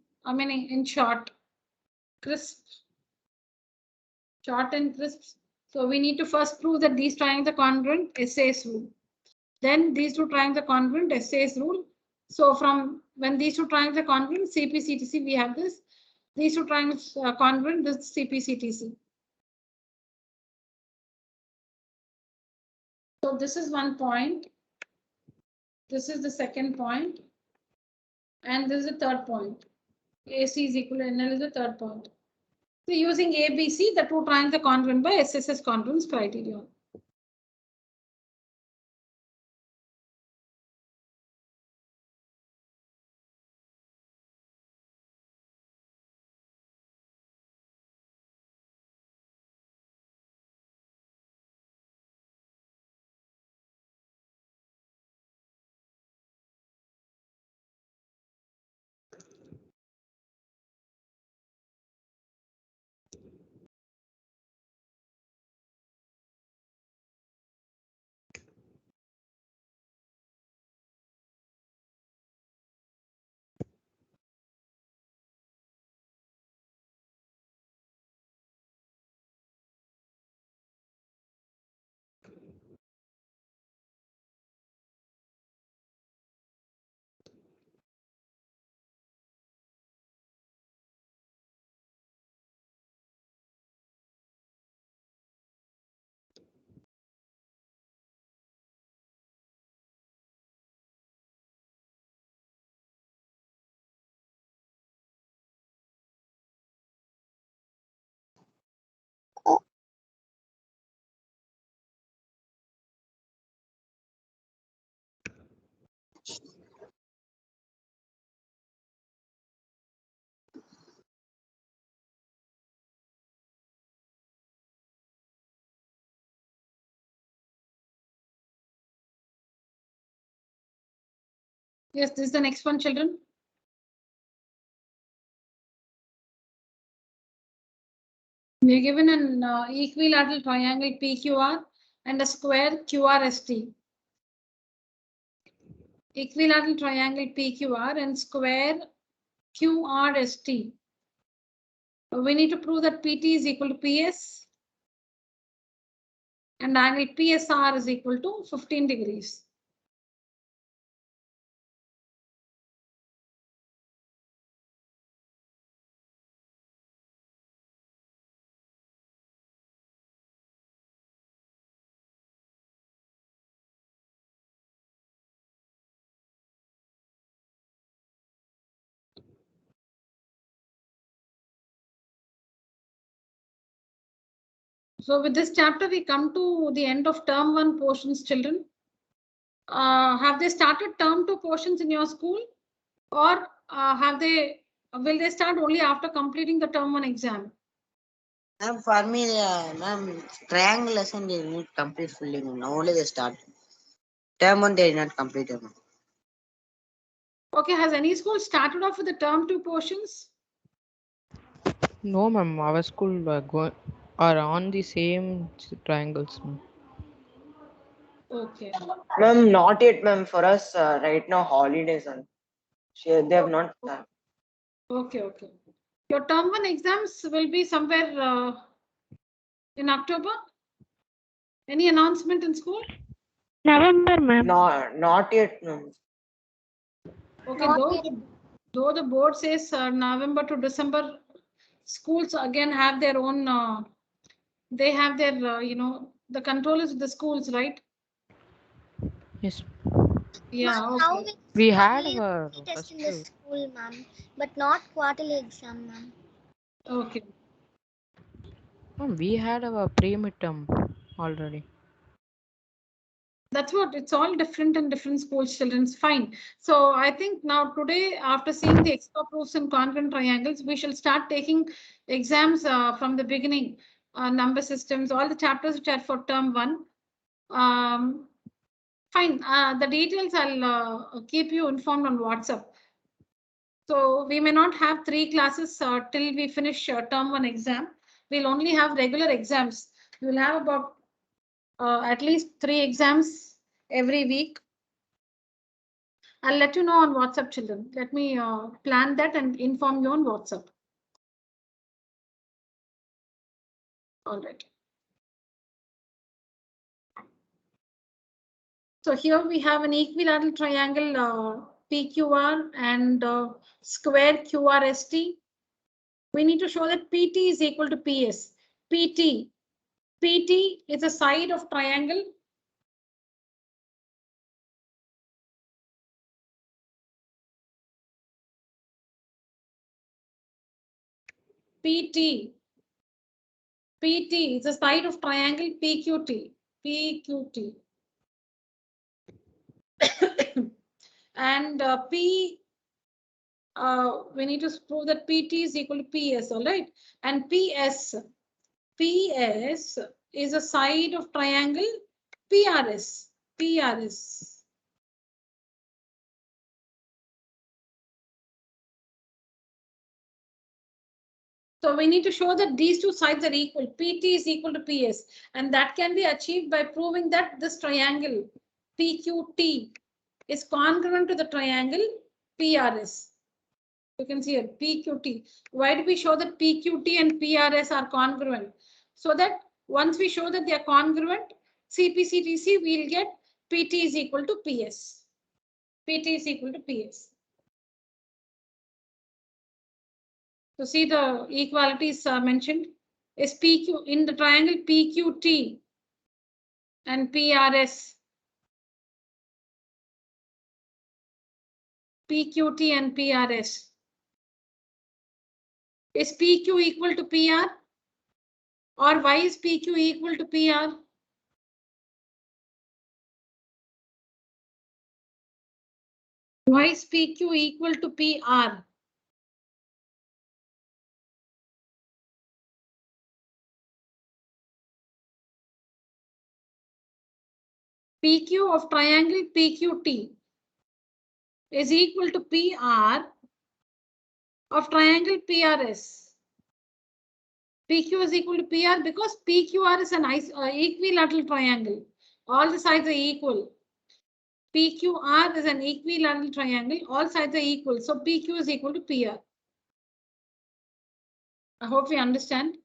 short, crisp, short and crisp. So we need to first prove that these triangles are congruent, SAS rule. Then these two triangles are congruent, SAS rule. So from when these two triangles are congruent, CP/CTC, we have this. These two triangles are congruent, this CP/CTC. So this is one point. This is the second point. And this is the third point. AC is equal to NL is the third point. So using ABC, the two triangles are congruent by SSS congruence criterion. Yes, this is the next one, children. We are given an equilateral triangle PQR and a square QRST. Equilateral triangle PQR and square QRST. We need to prove that PT is equal to PS and angle PSR is equal to 15 degrees. So with this chapter, we come to the end of term 1 portions, children. Have they started term 2 portions in your school, or will they start only after completing the term 1 exam? Ma'am, for me, ma'am, triangle lesson they did not complete fully. Only they start. Term 1 they did not complete. Ma'am. Okay, has any school started off with the term 2 portions? No, ma'am. Our school Or on the same triangles, ma'am. Okay. Ma'am, not yet, ma'am. For us, right now, holidays are. They have not. Okay. Okay. Your term one exams will be somewhere in October. Any announcement in school? November, ma'am. Not yet, ma'am. Okay. Not Though the board says November to December, schools again have their own. They have their the control is the schools, right? Yes. Yeah. Now Okay. We had quarterly our test in first. the school, ma'am, but not quarterly exam, ma'am. Okay. Ma'am, we had our pre-midterm already. That's what it's all different in different schools, children's fine. So I think now today, after seeing the extra proofs and congruent triangles, we shall start taking exams from the beginning, number systems, all the chapters which are for term one. Fine. The details I'll keep you informed on WhatsApp. So we may not have 3 classes till we finish term one exam. We'll only have regular exams. We'll have about at least 3 exams every week. I'll let you know on WhatsApp, children. Let me plan that and inform you on WhatsApp. All right. So here we have an equilateral triangle PQR and square QRST. We need to show that PT is equal to PS. PT is a side of triangle. PT is a side of triangle PQT. And P, we need to prove that PT is equal to PS, all right? And PS is a side of triangle PRS. So we need to show that these two sides are equal. PT is equal to PS. And that can be achieved by proving that this triangle PQT is congruent to the triangle PRS. You can see here PQT. Why do we show that PQT and PRS are congruent? So that once we show that they are congruent, CPCTC we'll get PT is equal to PS. PT is equal to PS. So see the equalities mentioned is PQ in the triangle PQT and PRS. PQT and PRS. Is PQ equal to PR? Or why is PQ equal to PR? Why is PQ equal to PR? PQ of triangle PQT is equal to PR of triangle PRS. PQ is equal to PR because PQR is an equilateral triangle. All the sides are equal. PQR is an equilateral triangle. All sides are equal. So PQ is equal to PR. I hope we understand.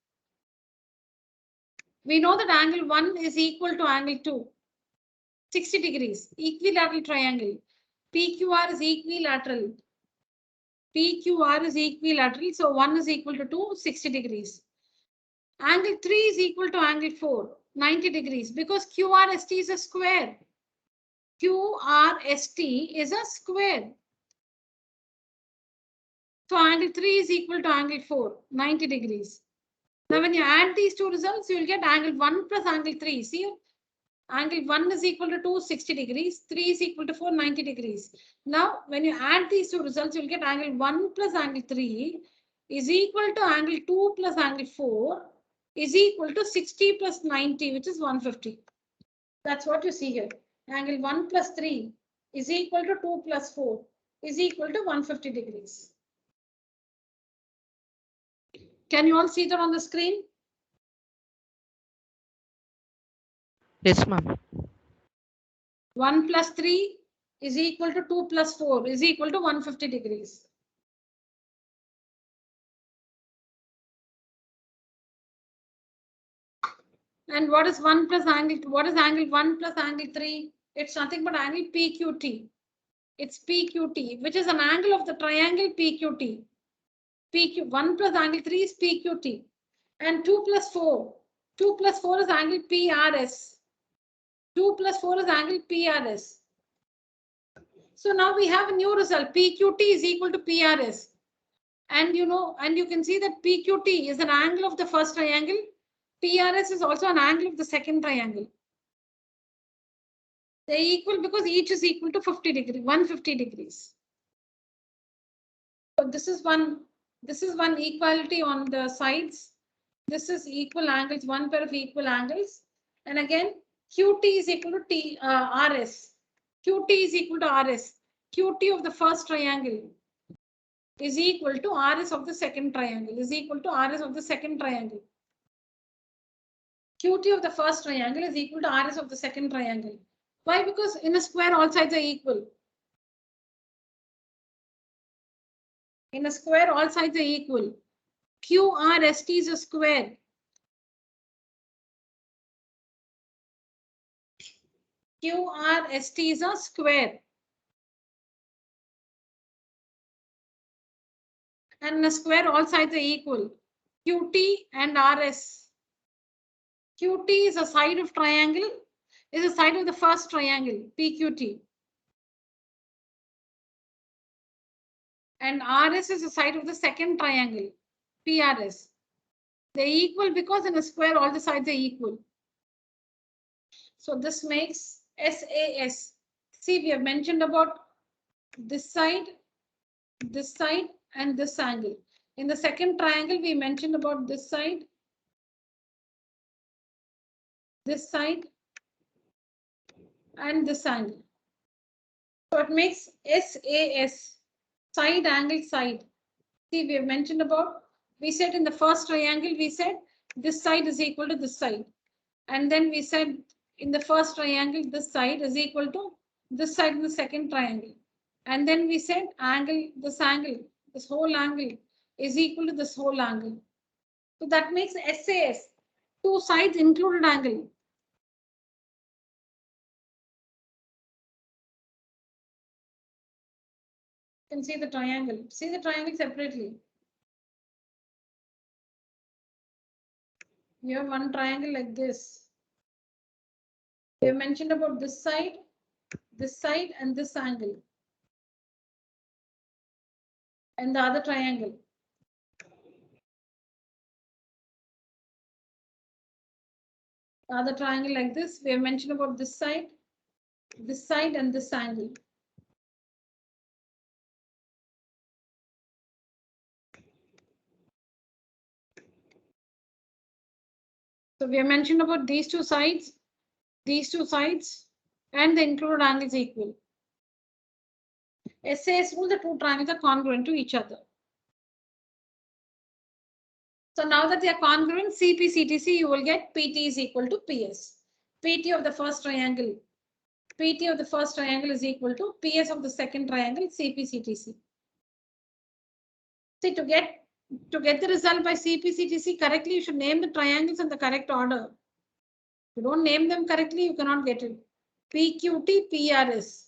We know that angle 1 is equal to angle 2. 60 degrees. Equilateral triangle. PQR is equilateral. PQR is equilateral. So 1 is equal to 2, 60 degrees. Angle 3 is equal to angle 4, 90 degrees, because QRST is a square. QRST is a square. So angle 3 is equal to angle 4, 90 degrees. Now when you add these two results, you will get angle 1 plus angle 3. See, angle 1 is equal to 2, 60 degrees. 3 is equal to 4, 90 degrees. Now when you add these two results, you will get angle 1 plus angle 3 is equal to angle 2 plus angle 4 is equal to 60 plus 90, which is 150. That's what you see here. Angle 1 plus 3 is equal to 2 plus 4 is equal to 150 degrees. Can you all see that on the screen? Yes, ma'am. 1 plus 3 is equal to 2 plus 4 is equal to 150 degrees. And what is 1 plus angle? What is angle 1 plus angle 3? It's nothing but angle PQT. It's PQT, which is an angle of the triangle PQT. PQ 1 plus angle 3 is PQT. And 2 plus 4. 2 plus 4 is angle PRS. 2 plus 4 is angle PRS. So now we have a new result. PQT is equal to PRS. And you can see that PQT is an angle of the first triangle. PRS is also an angle of the second triangle. They're equal because each is equal to 50 degrees, 150 degrees. So this is one equality on the sides. This is equal angles, one pair of equal angles. And again, QT is equal to RS. QT is equal to RS. QT of the first triangle is equal to RS of the second triangle, is equal to RS of the second triangle. QT of the first triangle is equal to RS of the second triangle. Why? Because in a square, all sides are equal. In a square, all sides are equal. QRST is a square. QRST is a square. And in a square, all sides are equal. QT and RS. QT is a side of triangle, is a side of the first triangle, PQT. And RS is a side of the second triangle, PRS. They're equal because in a square, all the sides are equal. So this makes SAS. See, we have mentioned about this side, and this angle. In the second triangle, we mentioned about this side, and this angle. So it makes SAS, side angle side. See, we have mentioned about, we said in the first triangle, we said this side is equal to this side. And then we said in the first triangle, this side is equal to this side in the second triangle. And then we said this whole angle is equal to this whole angle. So that makes SAS, two sides included angle. You can see the triangle. See the triangle separately. You have one triangle like this. We have mentioned about this side, and this angle. And the other triangle. The other triangle like this. We have mentioned about this side, and this angle. So we have mentioned about these two sides, and the included angle is equal. SAS rule, the two triangles are congruent to each other. So now that they are congruent, CP, CTC, you will get PT is equal to PS. PT of the first triangle. PT of the first triangle is equal to PS of the second triangle, CP, CTC. See, to get the result by CP, CTC correctly, you should name the triangles in the correct order. If you don't name them correctly, you cannot get it. PQT, PRS.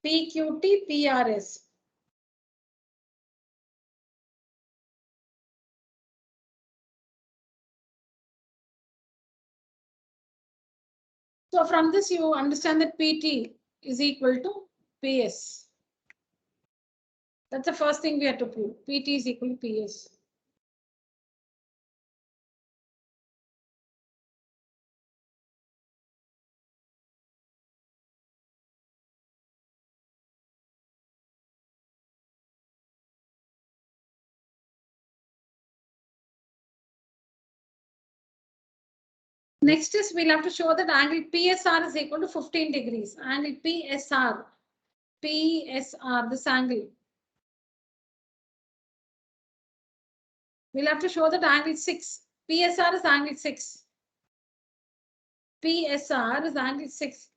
PQT, PRS. So from this, you understand that PT is equal to PS. That's the first thing we have to prove. PT is equal to PS. Next is we'll have to show that angle PSR is equal to 15 degrees. Angle PSR, this angle. We'll have to show that angle 6. PSR is angle 6. PSR is angle 6.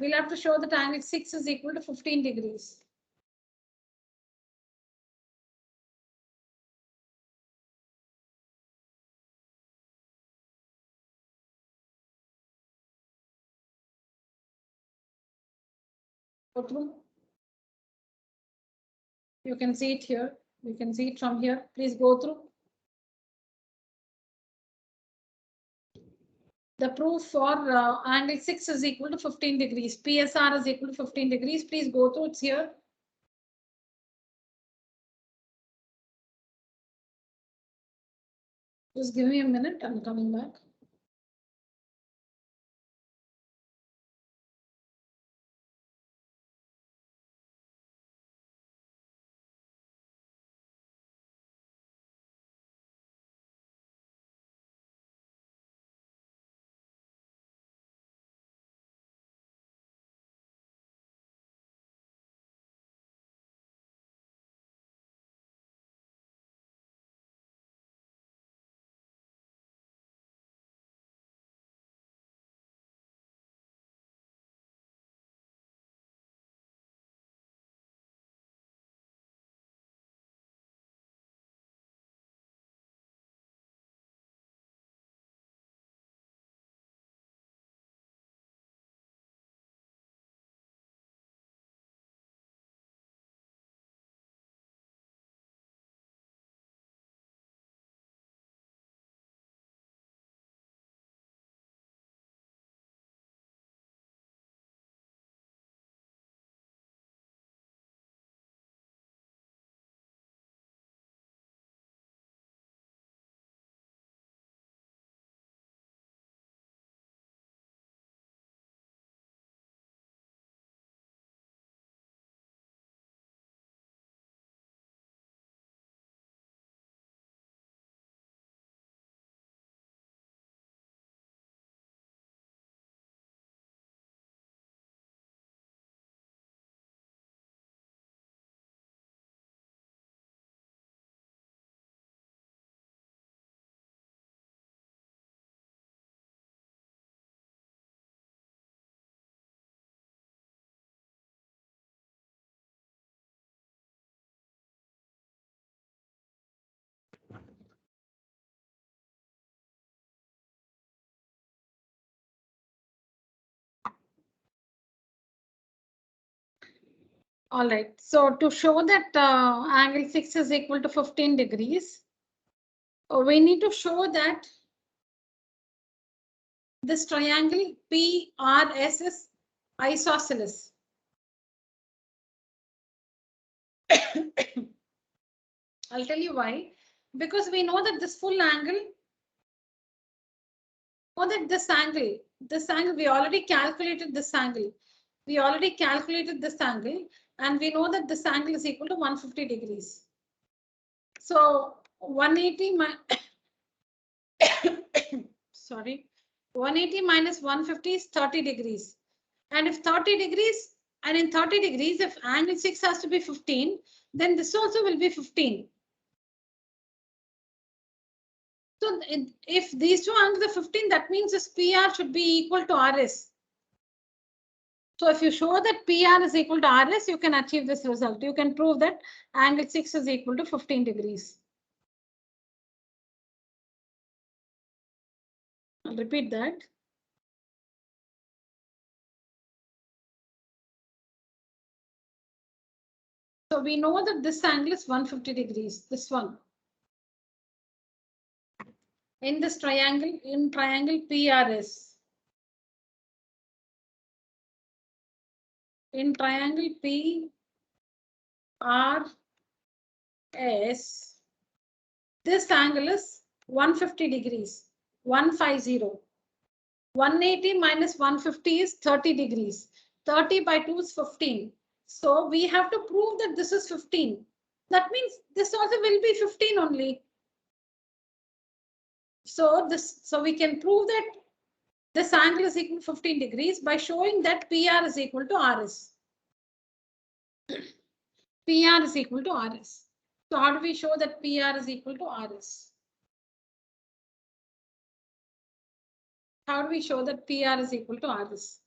We'll have to show that angle 6 is equal to 15 degrees. Go through. You can see it here. You can see it from here. Please go through. The proof for angle 6 is equal to 15 degrees. PSR is equal to 15 degrees. Please go through. It's here. Just give me a minute. I'm coming back. All right. So to show that angle 6 is equal to 15 degrees, we need to show that this triangle PRS is isosceles. I'll tell you why. Because we know that this full angle, or that this angle, we already calculated this angle. We already calculated this angle, and we know that this angle is equal to 150 degrees. So 180 sorry, 180 minus 150 is 30 degrees. And if 30 degrees, and in 30 degrees, if angle 6 has to be 15, then this also will be 15. So if these two angles are 15, that means this PR should be equal to RS. So if you show that PR is equal to RS, you can achieve this result. You can prove that angle 6 is equal to 15 degrees. I'll repeat that. So we know that this angle is 150 degrees, this one. In this triangle, in triangle PRS. In triangle PRS, this angle is 150 degrees, 150. 180 minus 150 is 30 degrees. 30 by 2 is 15. So we have to prove that this is 15. That means this also will be 15 only. So we can prove that this angle is equal to 15 degrees by showing that PR is equal to RS. PR is equal to RS. So how do we show that PR is equal to RS? How do we show that PR is equal to RS?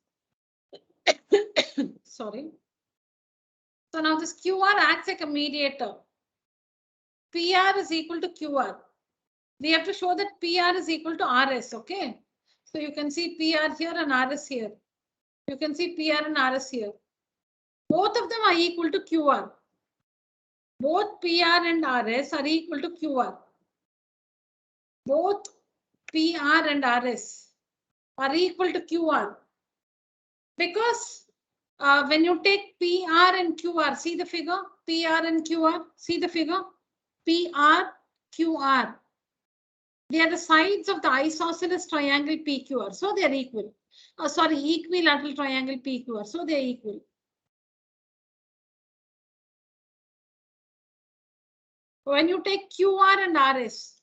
Sorry. So now this QR acts like a mediator. PR is equal to QR. We have to show that PR is equal to RS, okay? So you can see PR here and RS here. You can see PR and RS here. Both of them are equal to QR. Both PR and RS are equal to QR. Both PR and RS are equal to QR. Because when you take PR and QR, see the figure? PR and QR, see the figure? PR, QR. They are the sides of the isosceles triangle PQR. So they are equal. Sorry, equilateral triangle PQR. So they are equal. When you take QR and RS,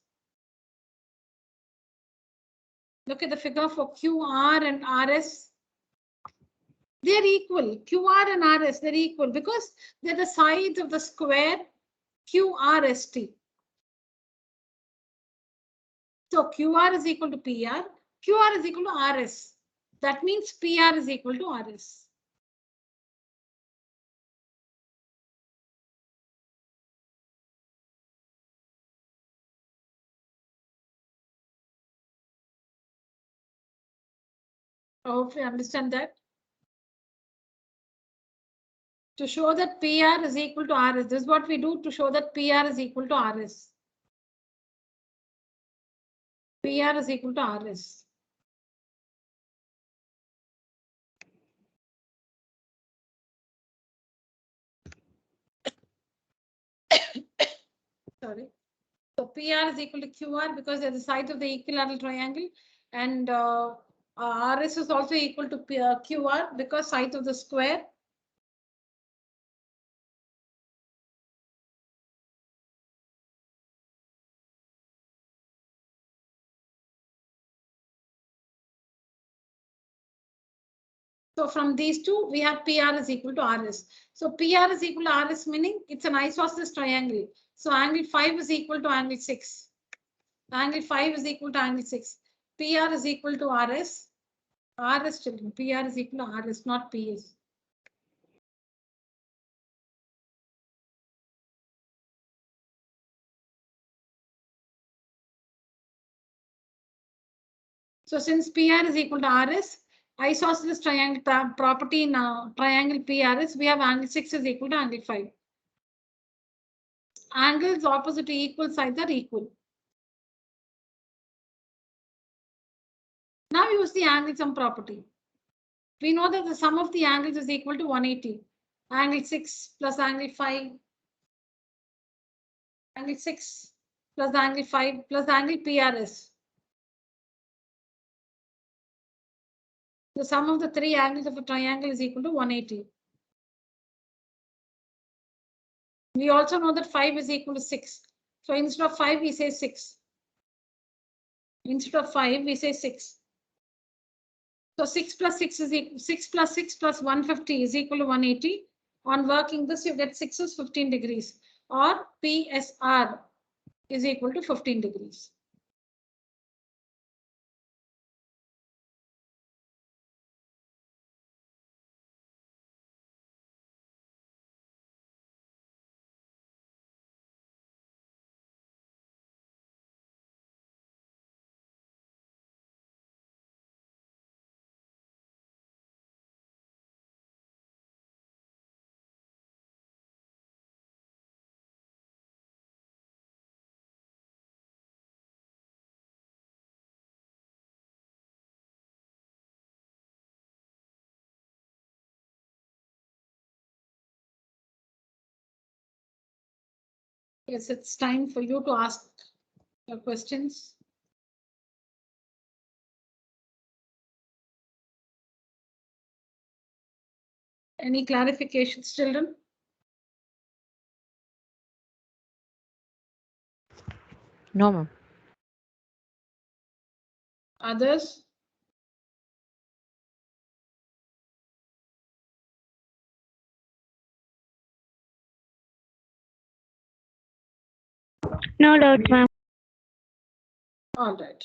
look at the figure for QR and RS. They're equal. QR and RS, they're equal because they're the sides of the square QRST. So QR is equal to PR. QR is equal to RS. That means PR is equal to RS. I hope you understand that. To show that PR is equal to RS, this is what we do to show that PR is equal to RS. PR is equal to RS. Sorry. So PR is equal to QR because they're the sides of the equilateral triangle, and RS is also equal to QR because sides of the square. So from these two, we have PR is equal to RS. So PR is equal to RS, meaning it's an isosceles triangle. So angle 5 is equal to angle 6. Angle 5 is equal to angle 6. PR is equal to RS. RS children, PR is equal to RS, not PS. So since PR is equal to RS, isosceles triangle property in triangle PRS, we have angle 6 is equal to angle 5. Angles opposite to equal sides are equal. Now use the angle sum property. We know that the sum of the angles is equal to 180. Angle 6 plus angle 5. Angle 6 plus angle 5 plus angle PRS. The sum of the three angles of a triangle is equal to 180. We also know that 5 is equal to 6. So instead of 5, we say 6. Instead of 5, we say 6. So 6 plus 6 is equal 6 plus 6 plus 150 is equal to 180. On working this, you get 6 is 15 degrees, or PSR is equal to 15 degrees. Yes, it's time for you to ask your questions. Any clarifications, children? No, ma'am. Others? No doubt, ma'am. All right.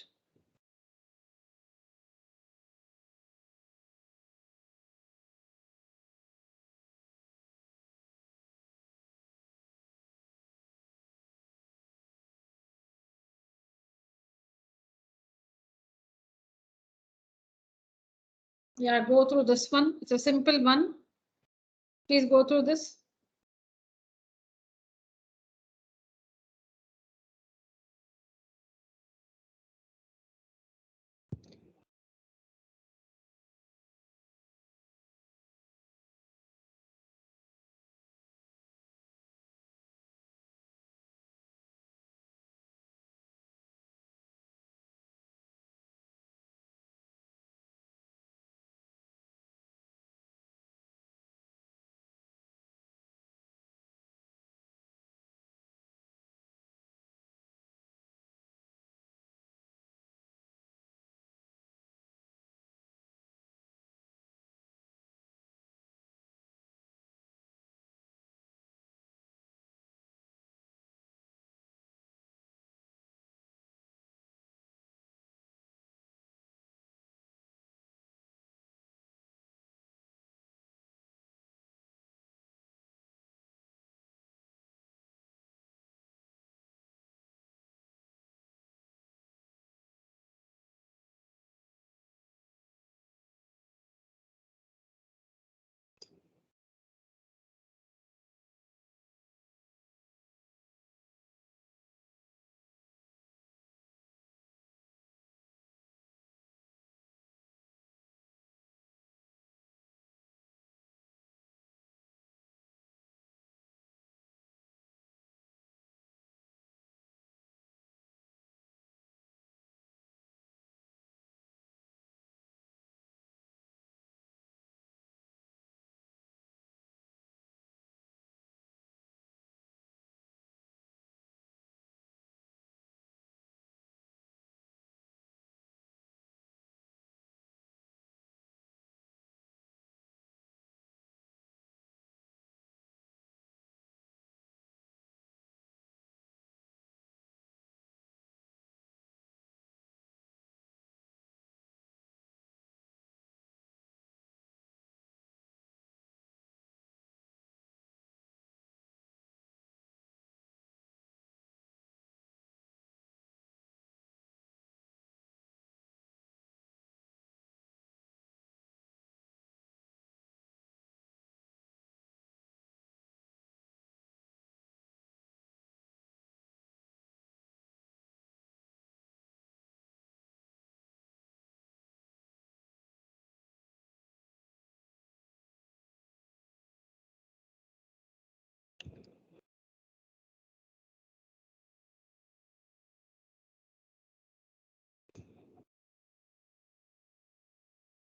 Yeah, go through this one. It's a simple one. Please go through this.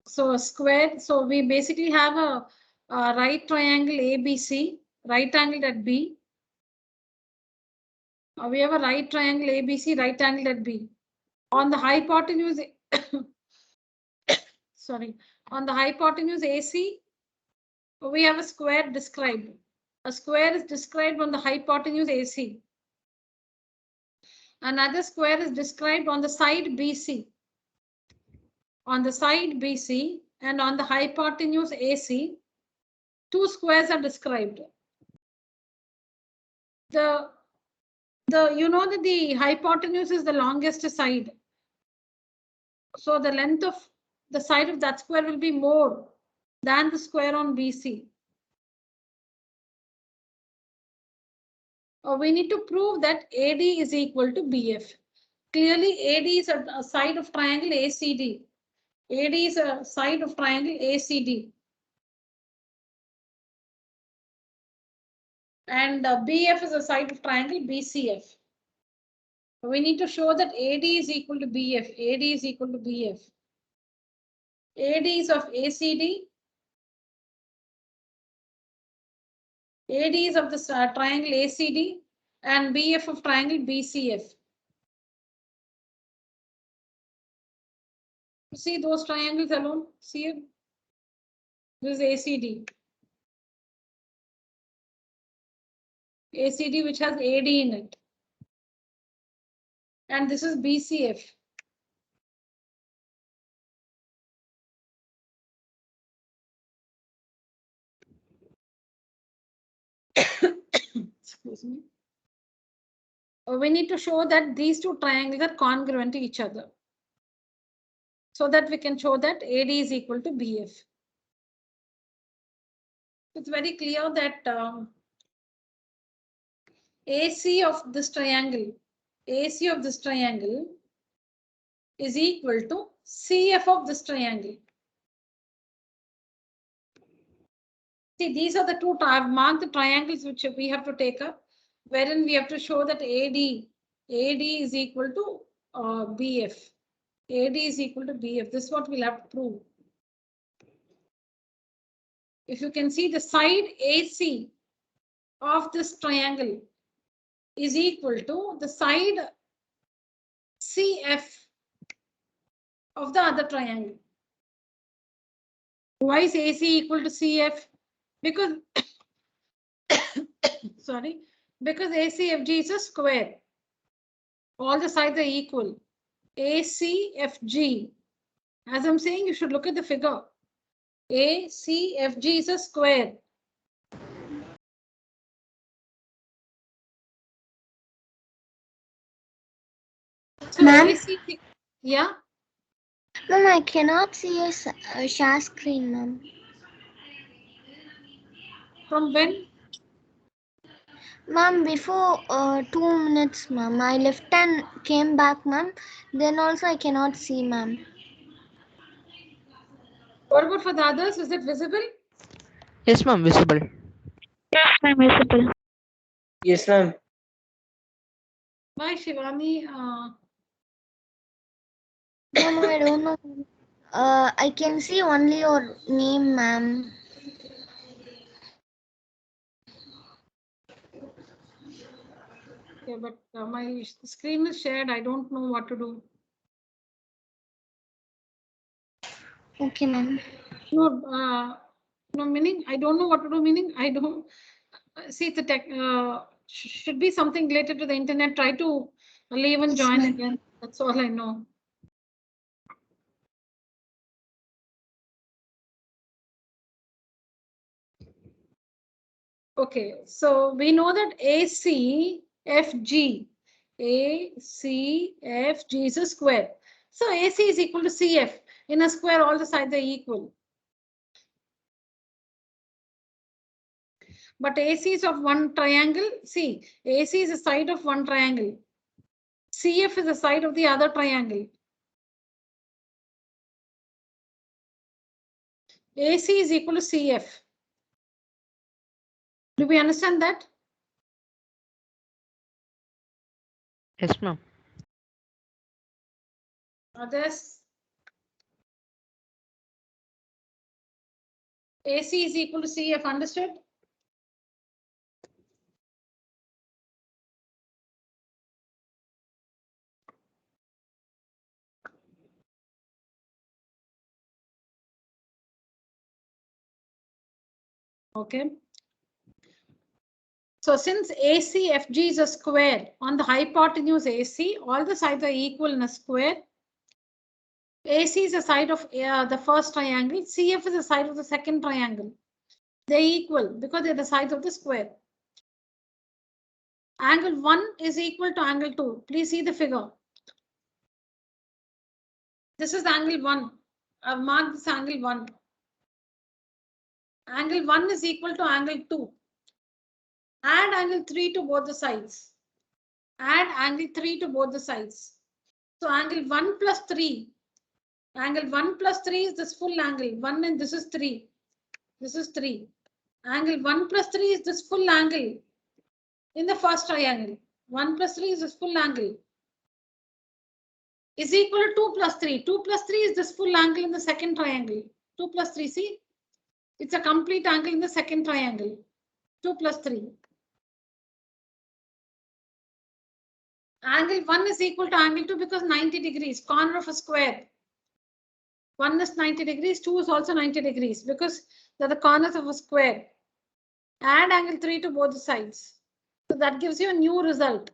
So a square. So we basically have a right triangle ABC, right angled at B. We have a right triangle ABC, right angled at B. On the hypotenuse, sorry, on the hypotenuse AC, we have a square described. A square is described on the hypotenuse AC. Another square is described on the side BC. On the side BC and on the hypotenuse AC, two squares are described. You know that the hypotenuse is the longest side. So the length of the side of that square will be more than the square on BC. We need to prove that AD is equal to BF. Clearly, AD is a side of triangle ACD. AD is a side of triangle ACD. And BF is a side of triangle BCF. We need to show that AD is equal to BF. AD is equal to BF. AD is of ACD. AD is of the triangle ACD and BF of triangle BCF. See those triangles alone? See it? This is ACD. ACD which has AD in it. And this is BCF. Excuse me. We need to show that these two triangles are congruent to each other. so that we can show that AD is equal to BF. It's very clear that AC of this triangle, AC of this triangle is equal to CF of this triangle. See, these are the two, I've marked the triangles which we have to take up, wherein we have to show that AD is equal to BF. AD is equal to BF. This is what we'll have to prove. If you can see, the side AC of this triangle is equal to the side CF of the other triangle. Why is AC equal to CF? Because sorry, because ACFG is a square. All the sides are equal. ACFG. As I'm saying, you should look at the figure. ACFG is a square. So Ma'am? AC, yeah. Ma'am, I cannot see a share screen, ma'am. From when? Ma'am, before 2 minutes, ma'am. I left and came back, ma'am. Then also I cannot see, ma'am. What about for the others? Is it visible? Yes, ma'am, visible. Yes, ma'am, visible. Yes, ma'am. Why, Shivani? Ma'am, I don't know. I can see only your name, ma'am. Okay, but my screen is shared. I don't know what to do. Okay, ma'am. No, meaning I don't know what to do. Meaning I don't see it's a tech. Should be something related to the internet. Try to leave and join again. That's all I know. Okay, so we know that ACFG is a square. So AC is equal to CF. In a square, all the sides are equal. But AC is of one triangle. See, AC is a side of one triangle. CF is the side of the other triangle. AC is equal to CF. Do we understand that? Yes, ma'am. Others? AC is equal to CF, understood? Okay. So since ACFG is a square on the hypotenuse AC, all the sides are equal in a square. AC is the side of the first triangle. CF is the side of the second triangle. They're equal because they're the sides of the square. Angle 1 is equal to angle 2. Please see the figure. This is angle 1. I've marked this angle 1. Angle 1 is equal to angle 2. Add angle 3 to both the sides. Add angle 3 to both the sides. So angle 1 plus 3. Angle 1 plus 3 is this full angle. 1 and this is 3. This is 3. Angle 1 plus 3 is this full angle in the first triangle. 1 plus 3 is this full angle. Is equal to 2 plus 3. 2 plus 3 is this full angle in the second triangle. 2 plus 3, see? It's a complete angle in the second triangle. 2 plus 3. Angle 1 is equal to angle 2 because 90 degrees, corner of a square. 1 is 90 degrees, 2 is also 90 degrees because they're the corners of a square. Add angle 3 to both the sides. So that gives you a new result.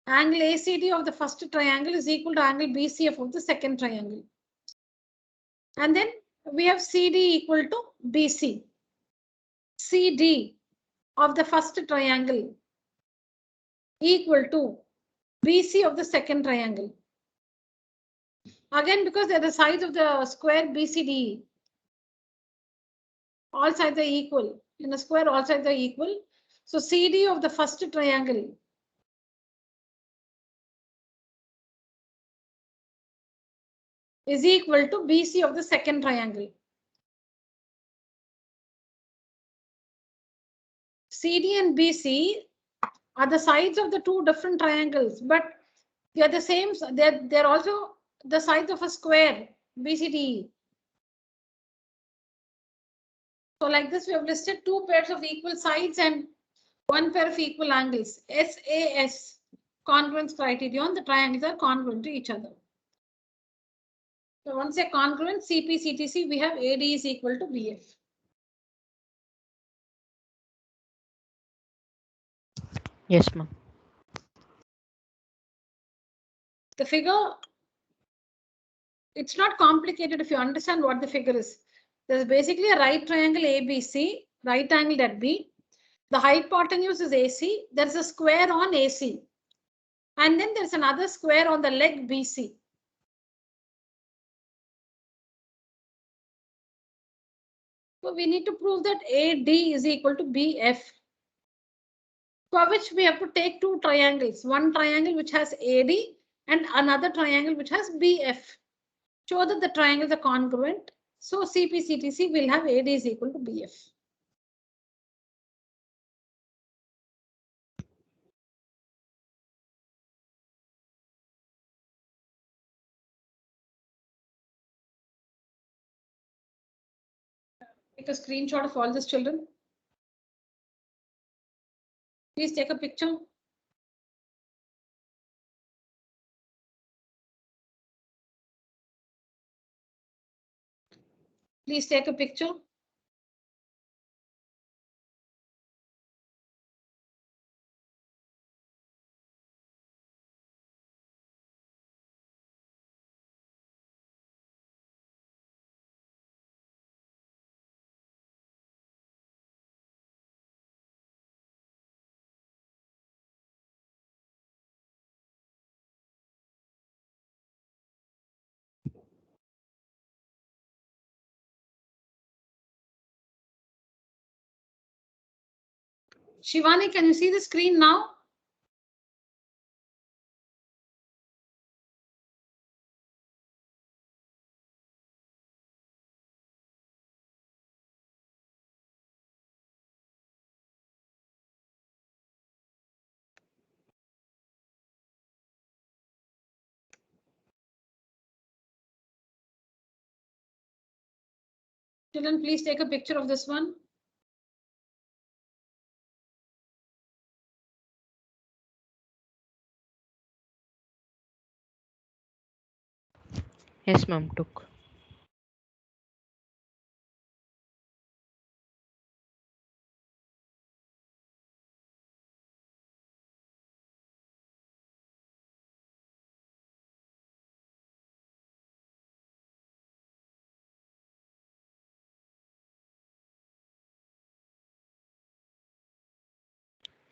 Angle ACD of the first triangle is equal to angle BCF of the second triangle. And then we have CD equal to BC. CD of the first triangle equal to BC of the second triangle. Again, because they're the sides of the square BCDE. All sides are equal. In a square, all sides are equal. So CD of the first triangle is equal to BC of the second triangle. CD and BC are the sides of the two different triangles, but they are the same. They're also the sides of a square BCDE. So like this, we have listed two pairs of equal sides and one pair of equal angles. SAS, congruence criterion, the triangles are congruent to each other. So once they're congruent, CP, CTC, we have AD is equal to BF. Yes, ma'am. The figure, it's not complicated if you understand what the figure is. There's basically a right triangle ABC, right angled at B. The hypotenuse is AC. There's a square on AC. And then there's another square on the leg BC. So we need to prove that AD is equal to BF. For which we have to take two triangles. One triangle which has AD and another triangle which has BF. Show that the triangles are congruent. So CPCTC will have AD is equal to BF. Take a screenshot of all these children. Please take a picture. Please take a picture. Shivani, can you see the screen now? Children, please take a picture of this one. Yes, ma'am. Took.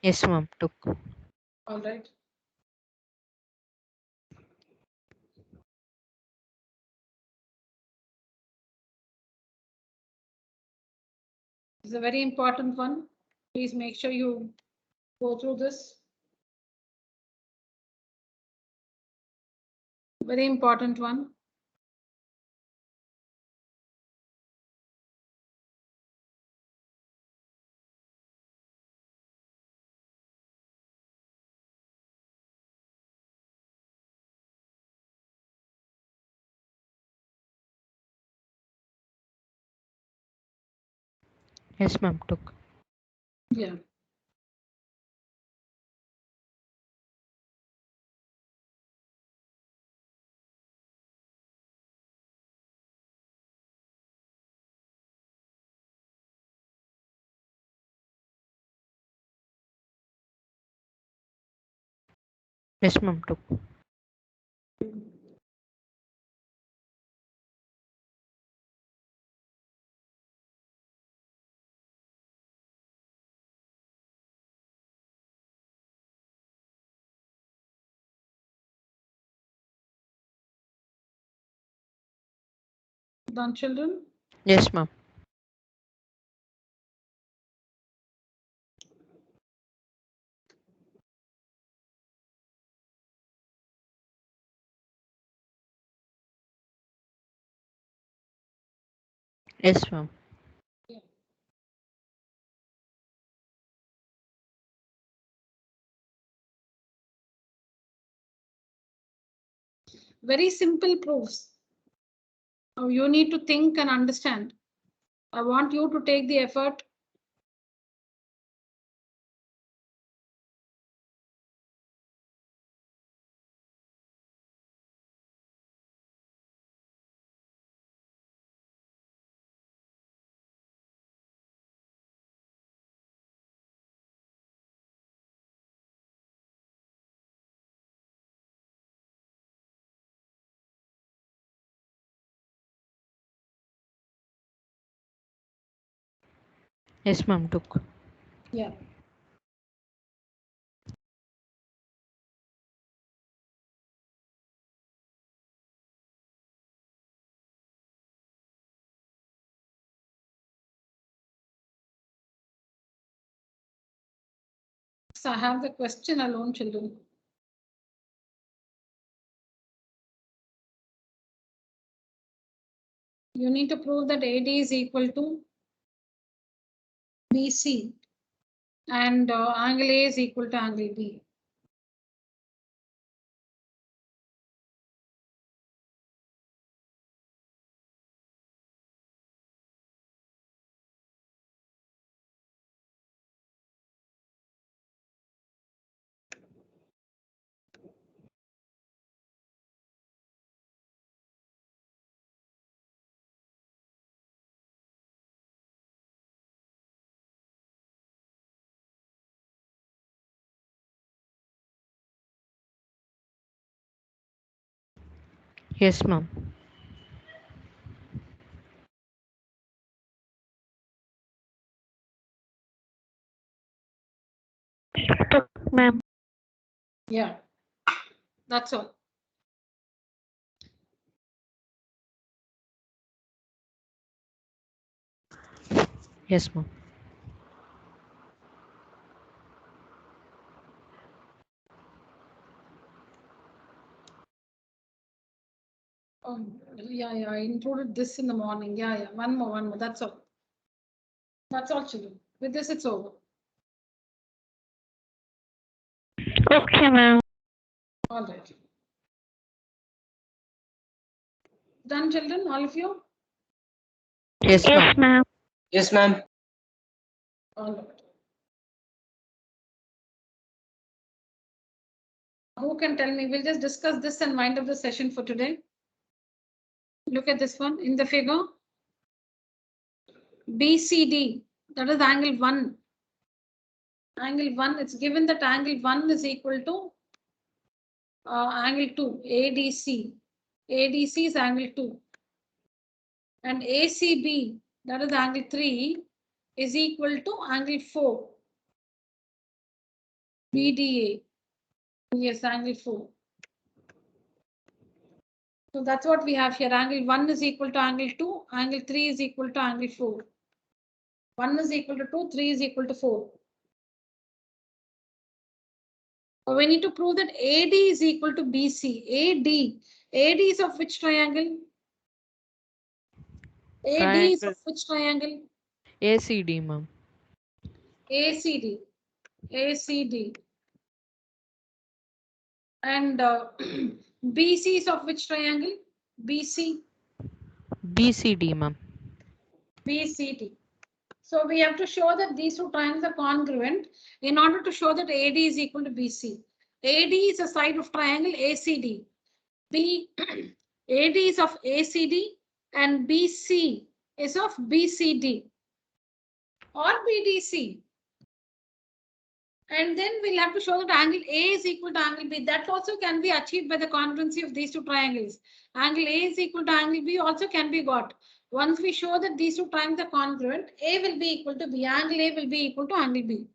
Yes, ma'am. Took. All right. This is a very important one. Please make sure you go through this. Very important one. Yes, ma'am. Took. Yeah. Yes, ma'am. Took. Done, children? Yes, ma'am. Yes, ma'am. Very simple proofs. Now you need to think and understand. I want you to take the effort. Yes, ma'am. Took. Yeah. So I have the question alone, children. You need to prove that AD is equal to BC and angle A is equal to angle B. Yes, ma'am. Ma'am. Yeah, that's all. Yes, ma'am. Yeah, I included this in the morning. Yeah, one more. That's all. That's all, children. With this, it's over. Okay, ma'am. All right. Done, children, all of you? Yes, Yes, ma'am. ma'am. Yes, ma'am. All right. Who can tell me? We'll just discuss this and wind up the session for today. Look at this one in the figure. BCD, that is angle 1. Angle 1, it's given that angle 1 is equal to angle 2, ADC. ADC is angle 2. And ACB, that is angle 3, is equal to angle 4. BDA, yes, angle 4. So that's what we have here. Angle 1 is equal to angle 2, angle 3 is equal to angle 4. 1 is equal to 2, 3 is equal to 4. So we need to prove that AD is equal to BC. AD is of which triangle? AD is of which triangle? ACD, ma'am. ACD. ACD. And BC is of which triangle? BC. BCD, ma'am. BCD. So we have to show that these two triangles are congruent in order to show that AD is equal to BC. AD is a side of triangle ACD. AD is of ACD and BC is of BCD or BDC. And then we'll have to show that angle A is equal to angle B. That also can be achieved by the congruency of these two triangles. Angle A is equal to angle B also can be got. Once we show that these two triangles are congruent, A will be equal to B. Angle A will be equal to angle B.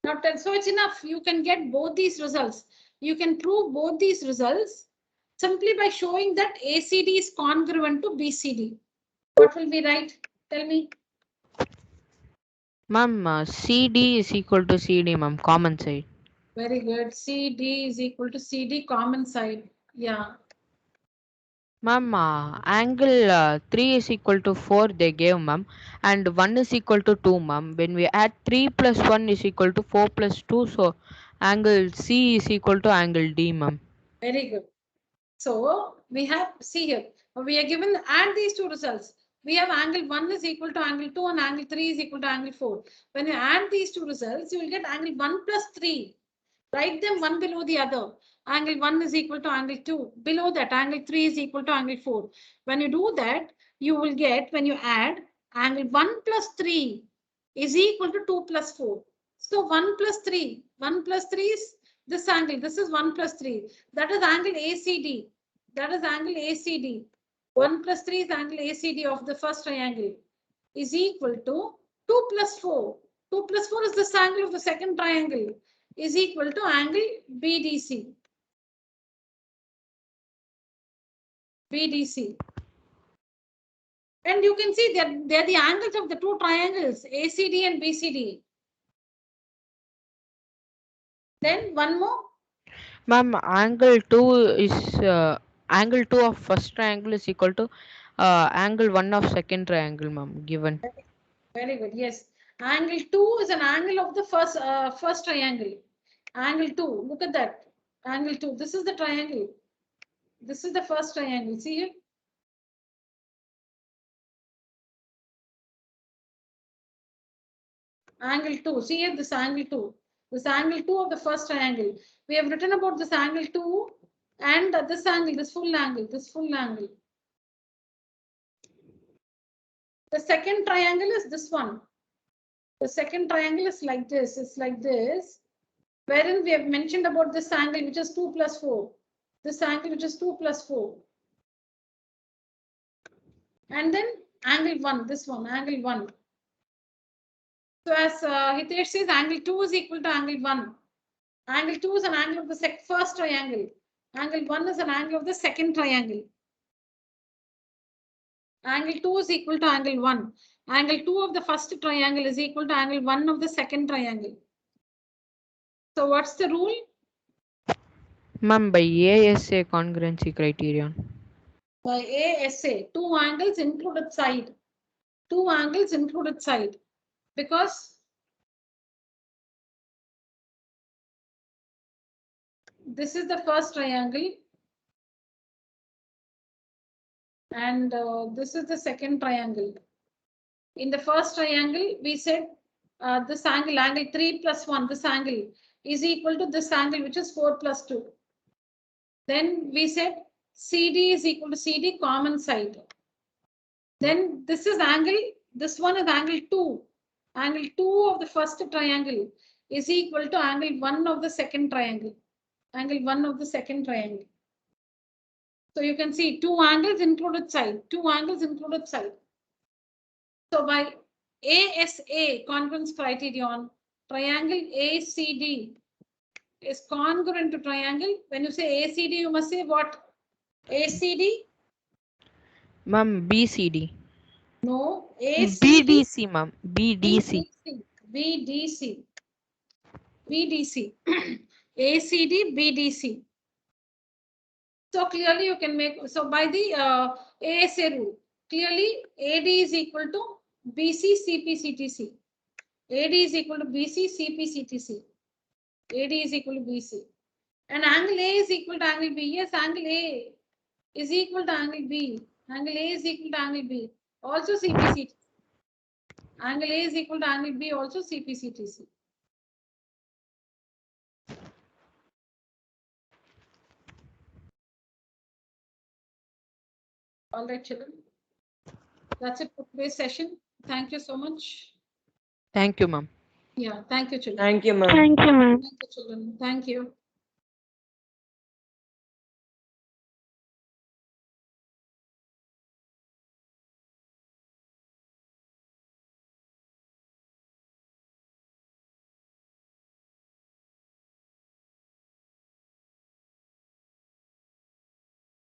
Now, so it's enough. You can get both these results. You can prove both these results simply by showing that ACD is congruent to BCD. What will be right? Tell me. Ma'am, CD is equal to CD, ma'am, common side. Very good. CD is equal to CD common side. Yeah. Ma'am, angle 3 is equal to 4 they gave, ma'am, and 1 is equal to 2, ma'am. When we add 3 plus 1 is equal to 4 plus 2, so angle C is equal to angle D, ma'am. Very good. So we have, see here, we are given, add these two results. We have angle 1 is equal to angle 2 and angle 3 is equal to angle 4. When you add these two results, you will get angle 1 plus 3. Write them one below the other. Angle 1 is equal to angle 2. Below that, angle 3 is equal to angle 4. When you do that, you will get, when you add, angle 1 plus 3 is equal to 2 plus 4. So 1 plus 3. 1 plus 3 is this angle. This is 1 plus 3. That is angle ACD. That is angle ACD. 1 plus 3 is angle ACD of the first triangle is equal to 2 plus 4. 2 plus 4 is this angle of the second triangle is equal to angle BDC. BDC. And you can see that they're the angles of the two triangles, ACD and BCD. Then one more. Ma'am, angle 2 is angle 2 of first triangle is equal to angle 1 of second triangle, ma'am, given. Very good. Yes. Angle 2 is an angle of the first triangle. Angle 2. Look at that. Angle 2. This is the triangle. This is the first triangle. See here. Angle 2. See here, this angle 2. This angle 2 of the first triangle. We have written about this angle 2 and this angle, this full angle, this full angle. The second triangle is this one. The second triangle is like this. It's like this. Wherein we have mentioned about this angle, which is 2 plus 4. This angle, which is 2 plus 4. And then angle 1, this one, angle 1. So as Hitesh says, angle 2 is equal to angle 1. Angle 2 is an angle of the first triangle. Angle 1 is an angle of the second triangle. Angle 2 is equal to angle 1. Angle 2 of the first triangle is equal to angle 1 of the second triangle. So what's the rule? Ma'am, by ASA congruency criterion. By ASA, two angles included side. Two angles included side. Because this is the first triangle. And this is the second triangle. In the first triangle, we said this angle, angle 3 plus 1, this angle is equal to this angle, which is 4 plus 2. Then we said CD is equal to CD common side. Then this is angle, this one is angle 2. Angle 2 of the first triangle is equal to angle 1 of the second triangle. Angle 1 of the second triangle. So you can see two angles included side, two angles included side. So by ASA congruence criterion, triangle ACD is congruent to triangle. When you say ACD, you must say what? ACD? Ma'am, BCD. No, ACD. BDC, ma'am. BDC. BDC. BDC. ACD, BDC. So clearly you can make, so by the ASA rule, clearly AD is equal to BC, CP, CTC. AD is equal to BC, CP, CTC. AD is equal to BC. And angle A is equal to angle B. Yes, angle A is equal to angle B. Angle A is equal to angle B. Also CP, CTC. Angle A is equal to angle B, also CP, CTC. All right, children. That's it for today's session. Thank you so much. Thank you, ma'am. Yeah, thank you, children. Thank you, ma'am. Thank you, ma'am. Thank you, children. Thank you.